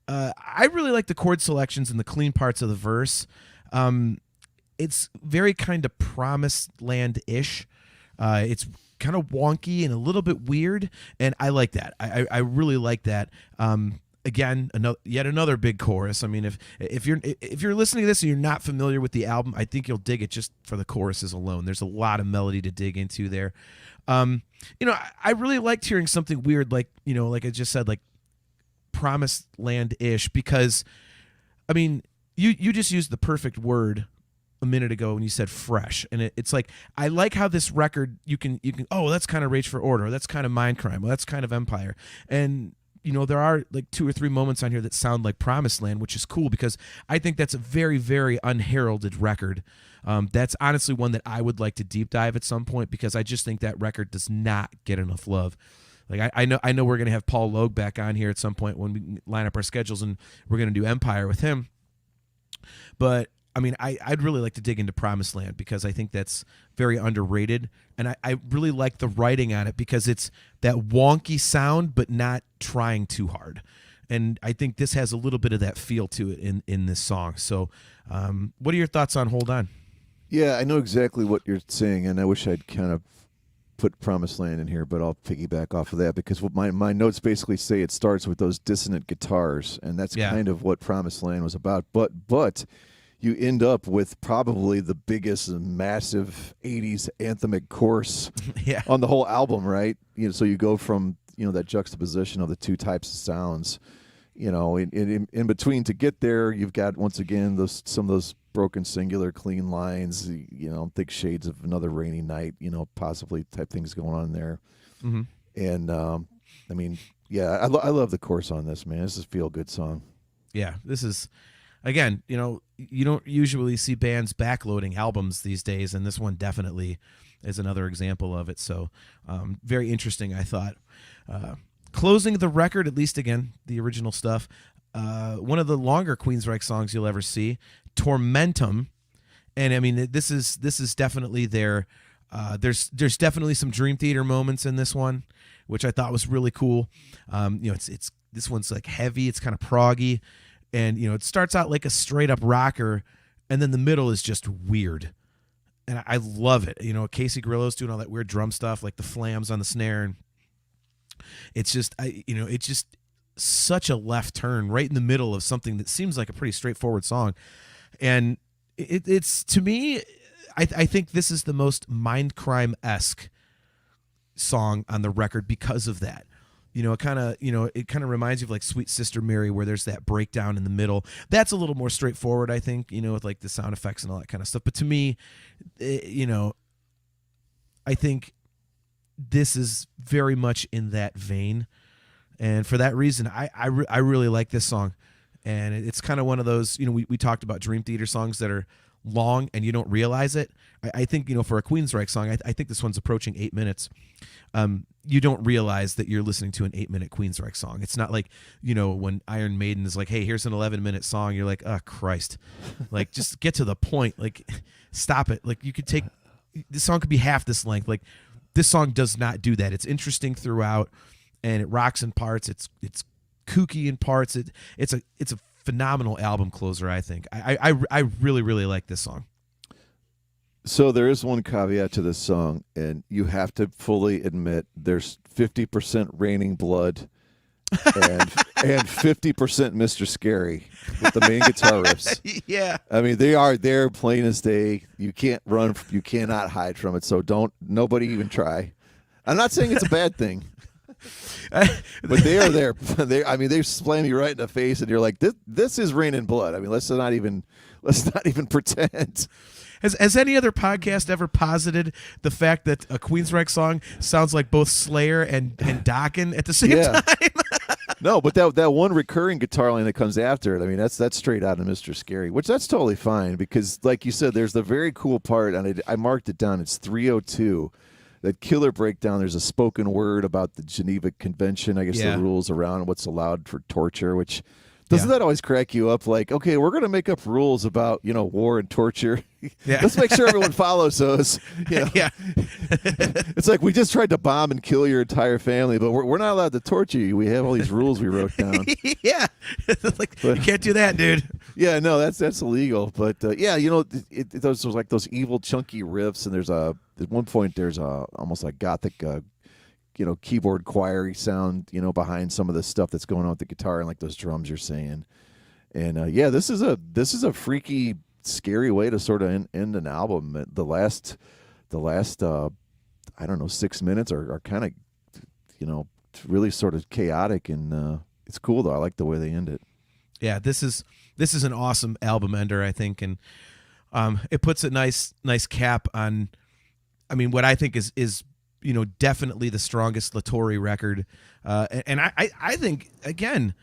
I really like the chord selections and the clean parts of the verse. It's very kind of Promised Land-ish. It's kind of wonky and a little bit weird, and I like that. I really like that. Again, yet another big chorus. I mean, if you're listening to this and you're not familiar with the album, I think you'll dig it just for the choruses alone. There's a lot of melody to dig into there. You know, I really liked hearing something weird, like, you know, like I just said, like Promised Land-ish, because, I mean, you just used the perfect word a minute ago when you said fresh, and it's like, I like how this record you can oh, that's kind of Rage for Order, that's kind of Mindcrime, well, that's kind of Empire, and you know, there are like 2 or 3 moments on here that sound like Promised Land, which is cool because I think that's a very, very unheralded record. That's honestly one that I would like to deep dive at some point because I just think that record does not get enough love. Like I know we're gonna have Paul Logue back on here at some point when we line up our schedules, and we're gonna do Empire with him. But I mean, I'd really like to dig into Promised Land because I think that's very underrated, and I really like the writing on it because it's that wonky sound but not trying too hard, and I think this has a little bit of that feel to it in this song. So what are your thoughts on Hold On? Yeah, I know exactly what you're saying, and I wish I'd kind of put Promised Land in here, but I'll piggyback off of that because what my notes basically say it starts with those dissonant guitars, and that's kind of what Promised Land was about. But you end up with probably the biggest massive 80s anthemic chorus on the whole album, right? You know, so you go from, you know, that juxtaposition of the 2 types of sounds, you know, in between to get there, you've got, once again, some of those broken singular clean lines, you know, thick shades of Another Rainy Night, you know, possibly type things going on there. Mm-hmm. And, I mean, yeah, I love the chorus on this, man. This is a feel-good song. Yeah, this is... Again, you know, you don't usually see bands backloading albums these days, and this one definitely is another example of it. So very interesting, I thought. Closing the record, at least again, the original stuff, one of the longer Queensryche songs you'll ever see, Tormentum. And I mean, this is definitely their there's definitely some Dream Theater moments in this one, which I thought was really cool. You know, it's this one's like heavy, it's kind of proggy. And, you know, it starts out like a straight up rocker, and then the middle is just weird. And I love it. You know, Casey Grillo's doing all that weird drum stuff, like the flams on the snare. And it's just, it's just such a left turn right in the middle of something that seems like a pretty straightforward song. And it's to me, I think this is the most Mindcrime-esque song on the record because of that. You know, it kind of reminds you of like Sweet Sister Mary, where there's that breakdown in the middle. That's a little more straightforward, I think, you know, with like the sound effects and all that kind of stuff. But to me, you know, I think this is very much in that vein. And for that reason, I really like this song. And it's kind of one of those, you know, we talked about Dream Theater songs that are long and you don't realize it. I think, you know, for a Queensryche song, I think this one's approaching 8 minutes. You don't realize that you're listening to an 8-minute Queensryche song. It's not like, you know, when Iron Maiden is like, hey, here's an 11-minute song. You're like, oh, Christ. Like, just get to the point. Like, stop it. Like, you could take, this song could be half this length. Like, this song does not do that. It's interesting throughout, and it rocks in parts. It's kooky in parts. It's a phenomenal album closer, I think. I really, really like this song. So there is one caveat to this song, and you have to fully admit there's 50% Raining Blood and 50% Mr. Scary with the main guitar riffs. Yeah. I mean, they are there plain as day. You can't run, you cannot hide from it. So nobody even try. I'm not saying it's a bad thing. But they are there. They slam you right in the face, and you're like, this is Rain and Blood. I mean, let's not even pretend. Has any other podcast ever posited the fact that a Queensryche song sounds like both Slayer and Dokken at the same time? No, but that one recurring guitar line that comes after it, I mean, that's straight out of Mr. Scary, which that's totally fine because, like you said, there's the very cool part, and I marked it down. It's 302. That killer breakdown, there's a spoken word about the Geneva Convention, I guess the rules around what's allowed for torture, which doesn't that always crack you up? Like, okay, we're going to make up rules about, war and torture. Let's make sure everyone follows those. Yeah. It's like we just tried to bomb and kill your entire family, but we're not allowed to torture you. We have all these rules we wrote down. Yeah. You can't do that, dude. Yeah, no, that's illegal. But those like those evil chunky riffs, and at one point there's almost like gothic keyboard choiry sound, behind some of the stuff that's going on with the guitar and like those drums you're saying. And this is a freaky, scary way to sort of end an album. The last I don't know, 6 minutes are kind of really sort of chaotic, and it's cool though. I like the way they end it. Yeah, this is an awesome album ender, I think, and it puts a nice cap on, I mean, what I think is definitely the strongest Torre record, and I think again,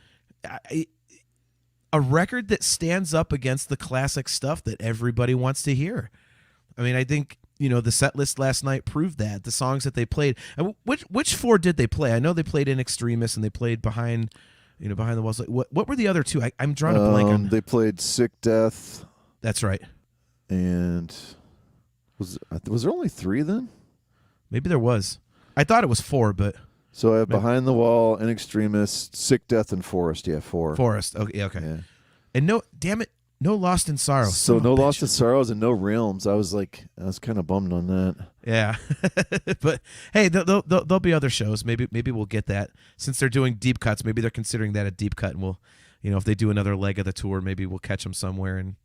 a record that stands up against the classic stuff that everybody wants to hear. I mean, I think the set list last night proved that. The songs that they played, which four did they play? I know they played In Extremis and they played Behind the Walls. Like, what were the other two? I'm drawing a blank on. They played Sick Death. That's right. And was there only 3 then? Maybe there was. I thought it was 4, but so I have Behind the Wall, In Extremis, Sick Death, and Forest. Yeah, 4. Forest. Okay. Yeah. And no Lost in Sorrow. So no Lost in Sorrows and no Realms. I was kind of bummed on that. Yeah, but hey, there'll be other shows. Maybe we'll get that since they're doing deep cuts. Maybe they're considering that a deep cut, and we'll, if they do another leg of the tour, maybe we'll catch them somewhere, and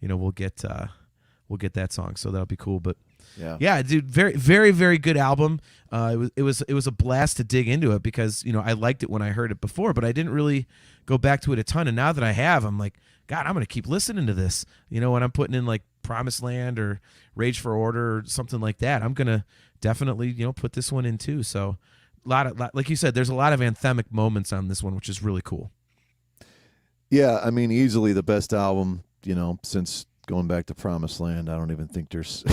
we'll get that song. So that'll be cool. But yeah, dude, very very very good album. It was a blast to dig into it because I liked it when I heard it before, but I didn't really go back to it a ton. And now that I have, I'm like, God, I'm gonna keep listening to this. When I'm putting in like Promised Land or Rage for Order or something like that, I'm gonna definitely put this one in too. So like you said, there's a lot of anthemic moments on this one, which is really cool. Yeah, I mean, easily the best album since going back to Promised Land. I don't even think there's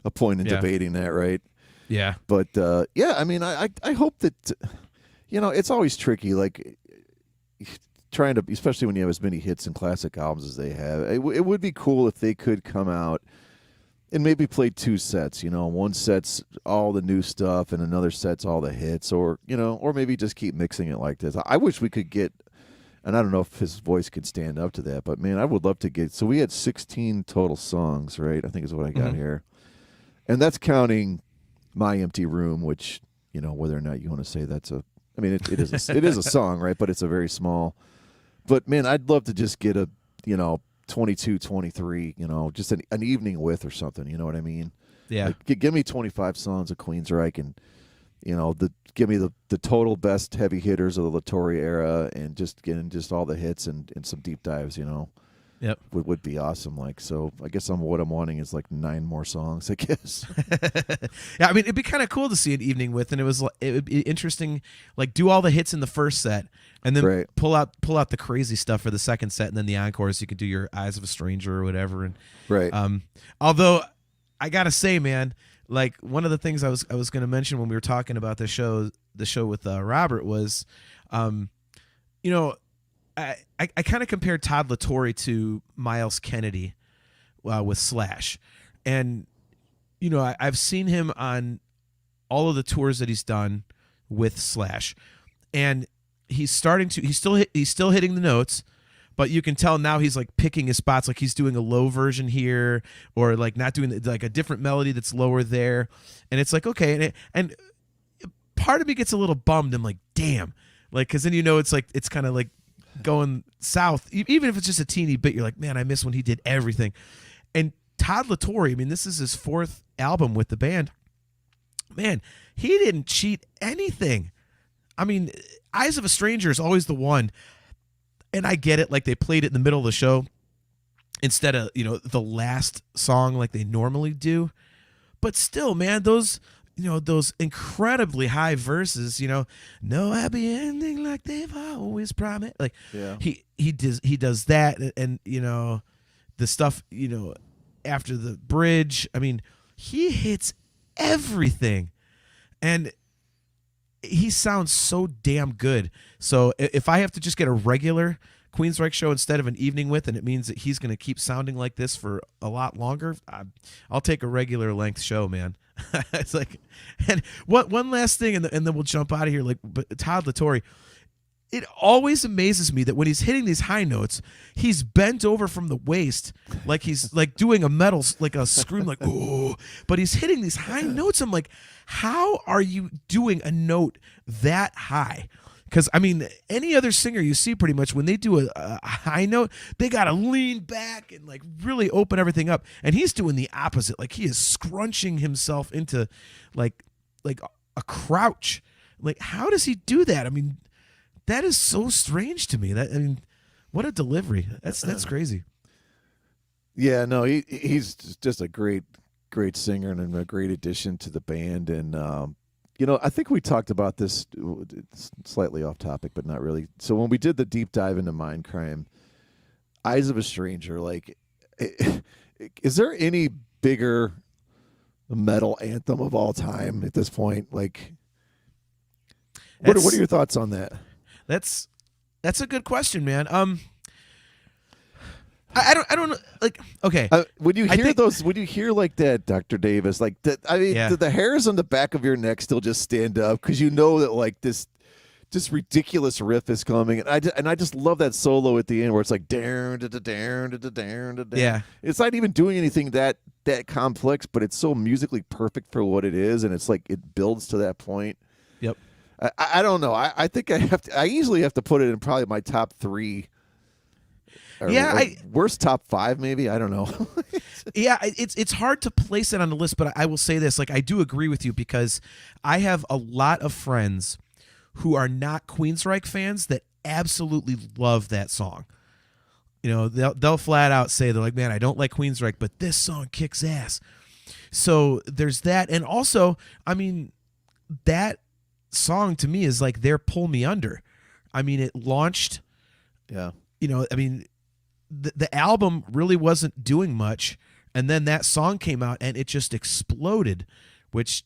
a point in debating that, right? Yeah. But I mean, I hope that it's always tricky, like trying to, especially when you have as many hits and classic albums as they have. It would be cool if they could come out and maybe play 2 sets. One set's all the new stuff and another set's all the hits, or or maybe just keep mixing it like this. I wish we could get, and I don't know if his voice could stand up to that, but man, I would love to get. So we had 16 total songs, right? I think is what I got here, and that's counting My Empty Room, which whether or not you want to say that's a. I mean, it is a song, right? But it's a very small. But man, I'd love to just get a 22, 23, just an evening with or something. You know what I mean? Yeah. Like, give me 25 songs of Queensryche and give me the total best heavy hitters of the Torre era and just getting just all the hits and some deep dives. Yep. Would be awesome. Like, so I guess what I'm wanting is like 9 more songs, I guess. Yeah, I mean, it'd be kind of cool to see an evening with, and it would be interesting, like do all the hits in the first set, and then pull out the crazy stuff for the second set, and then the encores you could do your Eyes of a Stranger or whatever. And although I gotta say, man, like one of the things I was going to mention when we were talking about the show with Robert was, I kind of compared Todd La Torre to Miles Kennedy with Slash. And, I've seen him on all of the tours that he's done with Slash. And he's still hitting the notes, but you can tell now he's like picking his spots, like he's doing a low version here or like not doing like a different melody that's lower there. And it's like, okay. And part of me gets a little bummed. I'm like, damn. Like, cause then, it's like, it's kind of like, going south, even if it's just a teeny bit, you're like, man, I miss when he did everything. And Todd La Torre, I mean, this is his 4th album with the band. Man, he didn't cheat anything. I mean, Eyes of a Stranger is always the one, and I get it. Like they played it in the middle of the show instead of the last song like they normally do, but still, man, those those incredibly high verses. No happy ending like they've always promised. Like he does that, and the stuff after the bridge. I mean, he hits everything, and he sounds so damn good. So if I have to just get a regular Queensryche show instead of an evening with, and it means that he's going to keep sounding like this for a lot longer, I'll take a regular length show, man. It's like, and one last thing, and then we'll jump out of here. Like, but Todd La Torre, it always amazes me that when he's hitting these high notes, he's bent over from the waist, like he's like doing a metal, like a scream, like oh, but he's hitting these high notes. I'm like, how are you doing a note that high? Because, I mean, any other singer you see pretty much when they do a high note, they got to lean back and, like, really open everything up. And he's doing the opposite. Like, he is scrunching himself into, like a crouch. Like, how does he do that? I mean, that is so strange to me. What a delivery. That's crazy. Yeah, no, he's just a great singer and a great addition to the band. And, I think we talked about this slightly off topic, but not really. So when we did the deep dive into Mindcrime, Eyes of a Stranger, like, is there any bigger metal anthem of all time at this point? Like, what are your thoughts on that? That's a good question, man. I don't like. Okay, when you hear those, when you hear like that, Dr. Davis, like that. I mean, the hairs on the back of your neck still just stand up because you know that like this just ridiculous riff is coming, and I just love that solo at the end where it's like down. Yeah, it's not even doing anything that complex, but it's so musically perfect for what it is, and it's like it builds to that point. Yep. I don't know. I think I easily have to put it in probably my top 3. Or worst top 5, maybe. I don't know. Yeah, it's hard to place it on the list, but I will say this: like, I do agree with you because I have a lot of friends who are not Queensryche fans that absolutely love that song. They'll flat out say they're like, "Man, I don't like Queensryche, but this song kicks ass." So there's that, and also, I mean, that song to me is like their "Pull Me Under." I mean, it launched. Yeah. I mean. The album really wasn't doing much, and then that song came out and it just exploded, which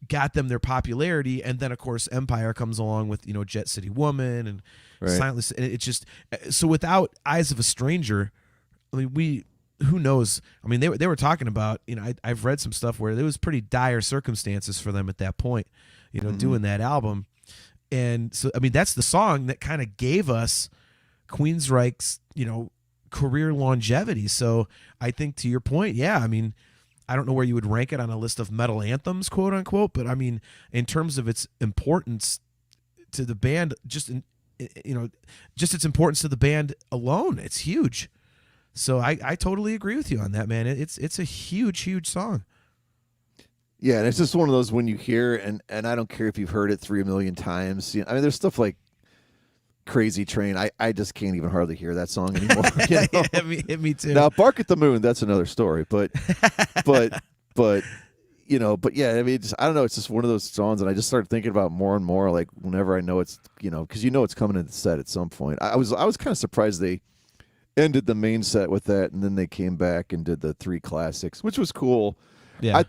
got them their popularity. And then of course Empire comes along with Jet City Woman and Silently, and it just so without Eyes of a Stranger, I mean who knows? I mean they were talking about I've read some stuff where there was pretty dire circumstances for them at that point, doing that album, and so I mean that's the song that kind of gave us Queensryche's career longevity. So I think to your point, yeah, I mean, I don't know where you would rank it on a list of metal anthems, quote unquote, but I mean, in terms of its importance to the band, just its importance to the band alone, it's huge. So I totally agree with you on that, man. It's a huge song. Yeah, and it's just one of those when you hear, and I don't care if you've heard it 3 million times. I mean, there's stuff like Crazy Train. I just can't even hardly hear that song anymore. Yeah, me too. Now, Bark at the Moon, that's another story. But yeah, I mean, I don't know. It's just one of those songs, and I just started thinking about more and more. Like whenever I know it's because it's coming in the set at some point. I was kind of surprised they ended the main set with that, and then they came back and did the 3 classics, which was cool. Yeah,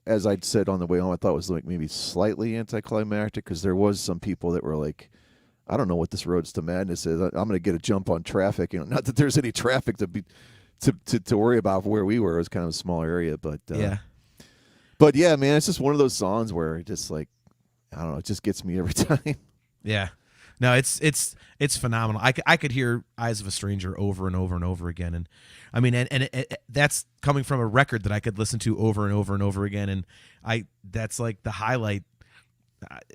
as I said on the way home, I thought it was like maybe slightly anticlimactic because there was some people that were like, I don't know what this Roads to Madness is. I'm going to get a jump on traffic. Not that there's any traffic to worry about where we were. It was kind of a small area, but But yeah, man, it's just one of those songs where it just like, I don't know, it just gets me every time. Yeah, no, it's phenomenal. I could hear Eyes of a Stranger over and over and over again, and I mean, and that's coming from a record that I could listen to over and over and over again, and that's like the highlight.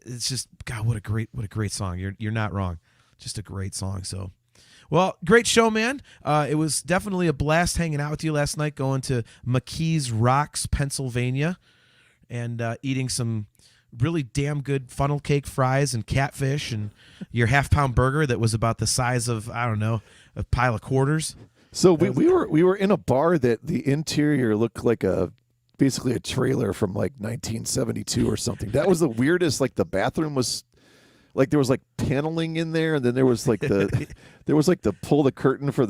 It's just, God, what a great song. You're not wrong. Just a great song. So, well, great show, man. It was definitely a blast hanging out with you last night, going to McKees Rocks, Pennsylvania, and eating some really damn good funnel cake fries and catfish and your half-pound burger that was about the size of, I don't know, a pile of quarters. So we were in a bar that the interior looked like basically a trailer from like 1972 or something. That was the weirdest. Like the bathroom was like there was like paneling in there, and then there was like the pull the curtain for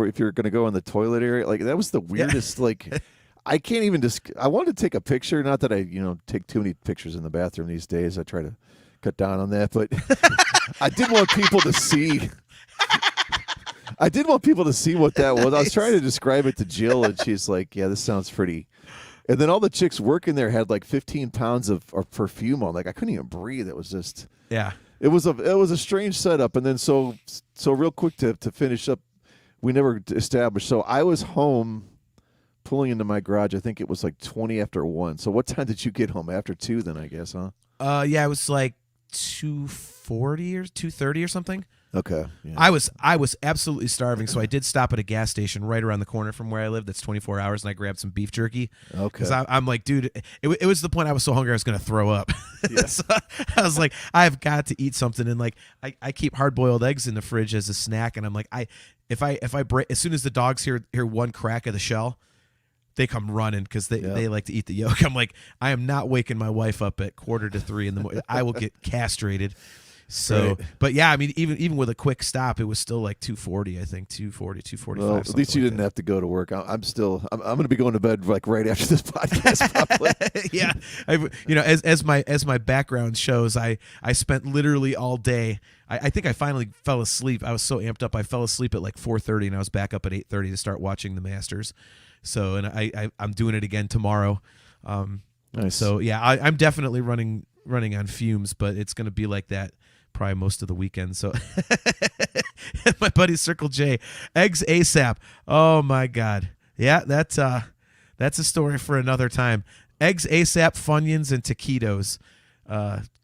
if you're going to go in the toilet area. Like that was the weirdest. Like I can't even I wanted to take a picture. Not that I take too many pictures in the bathroom these days. I try to cut down on that, but I did want people to see. I did want people to see what that was. I was trying to describe it to Jill, and she's like, "Yeah, this sounds pretty." And then all the chicks working there had like 15 pounds of perfume on. Like I couldn't even breathe. It was just It was a strange setup. And then so real quick to finish up, we never established. So I was home, pulling into my garage. I think it was like 20 after 1. So what time did you get home? After 2, then I guess, huh? Yeah, it was like 2:40 or 2:30 or something. Okay. Yeah. I was absolutely starving, so I did stop at a gas station right around the corner from where I live. That's 24 hours, and I grabbed some beef jerky. Okay. Because I'm like, dude, it was the point I was so hungry I was going to throw up. Yeah. So I was like, I've got to eat something, and like I keep hard-boiled eggs in the fridge as a snack, and I'm like, if I break, as soon as the dogs hear one crack of the shell, they come running because they like to eat the yolk. I'm like, I am not waking my wife up at 2:45 in the morning. I will get castrated. So, right. But yeah, I mean, even with a quick stop, it was still like 2:40. I think 2:40, 2:45. Well, at least you didn't have to go to work. I'm going to be going to bed like right after this podcast, probably. Yeah, as my background shows, I spent literally all day. I think I finally fell asleep. I was so amped up, I fell asleep at like 4:30, and I was back up at 8:30 to start watching the Masters. So, and I'm doing it again tomorrow. Nice. So yeah, I'm definitely running on fumes, but it's going to be like that probably most of the weekend. So my buddy Circle J, eggs ASAP. Oh my God. Yeah, that's a story for another time. Eggs ASAP, Funyuns, and taquitos.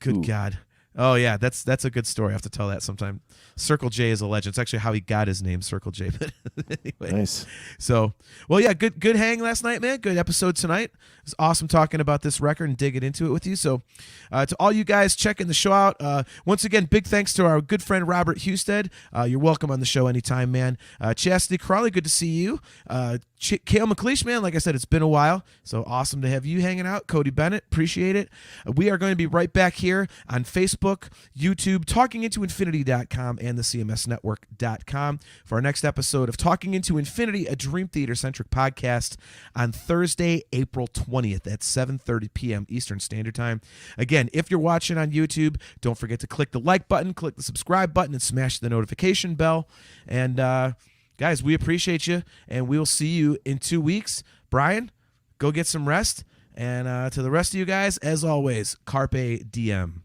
Good Ooh. God. Oh yeah, that's a good story. I have to tell that sometime. Circle J is a legend. It's actually how he got his name, Circle J. But anyway. Nice. So, well, yeah, good hang last night, man. Good episode tonight. It was awesome talking about this record and digging into it with you. So, to all you guys checking the show out, once again, big thanks to our good friend Robert Husted. You're welcome on the show anytime, man. Chastity Crawley, good to see you. Kale McLeish, man, like I said, it's been a while, so awesome to have you hanging out. Cody Bennett, appreciate it. We are going to be right back here on Facebook, YouTube, talkingintoinfinity.com, and the CMSnetwork.com for our next episode of Talking Into Infinity, a Dream Theater-centric podcast on Thursday, April 20th at 7:30 p.m. Eastern Standard Time. Again, if you're watching on YouTube, don't forget to click the like button, click the subscribe button, and smash the notification bell. And, guys, we appreciate you, and we'll see you in 2 weeks. Brian, go get some rest. And to the rest of you guys, as always, Carpe Diem.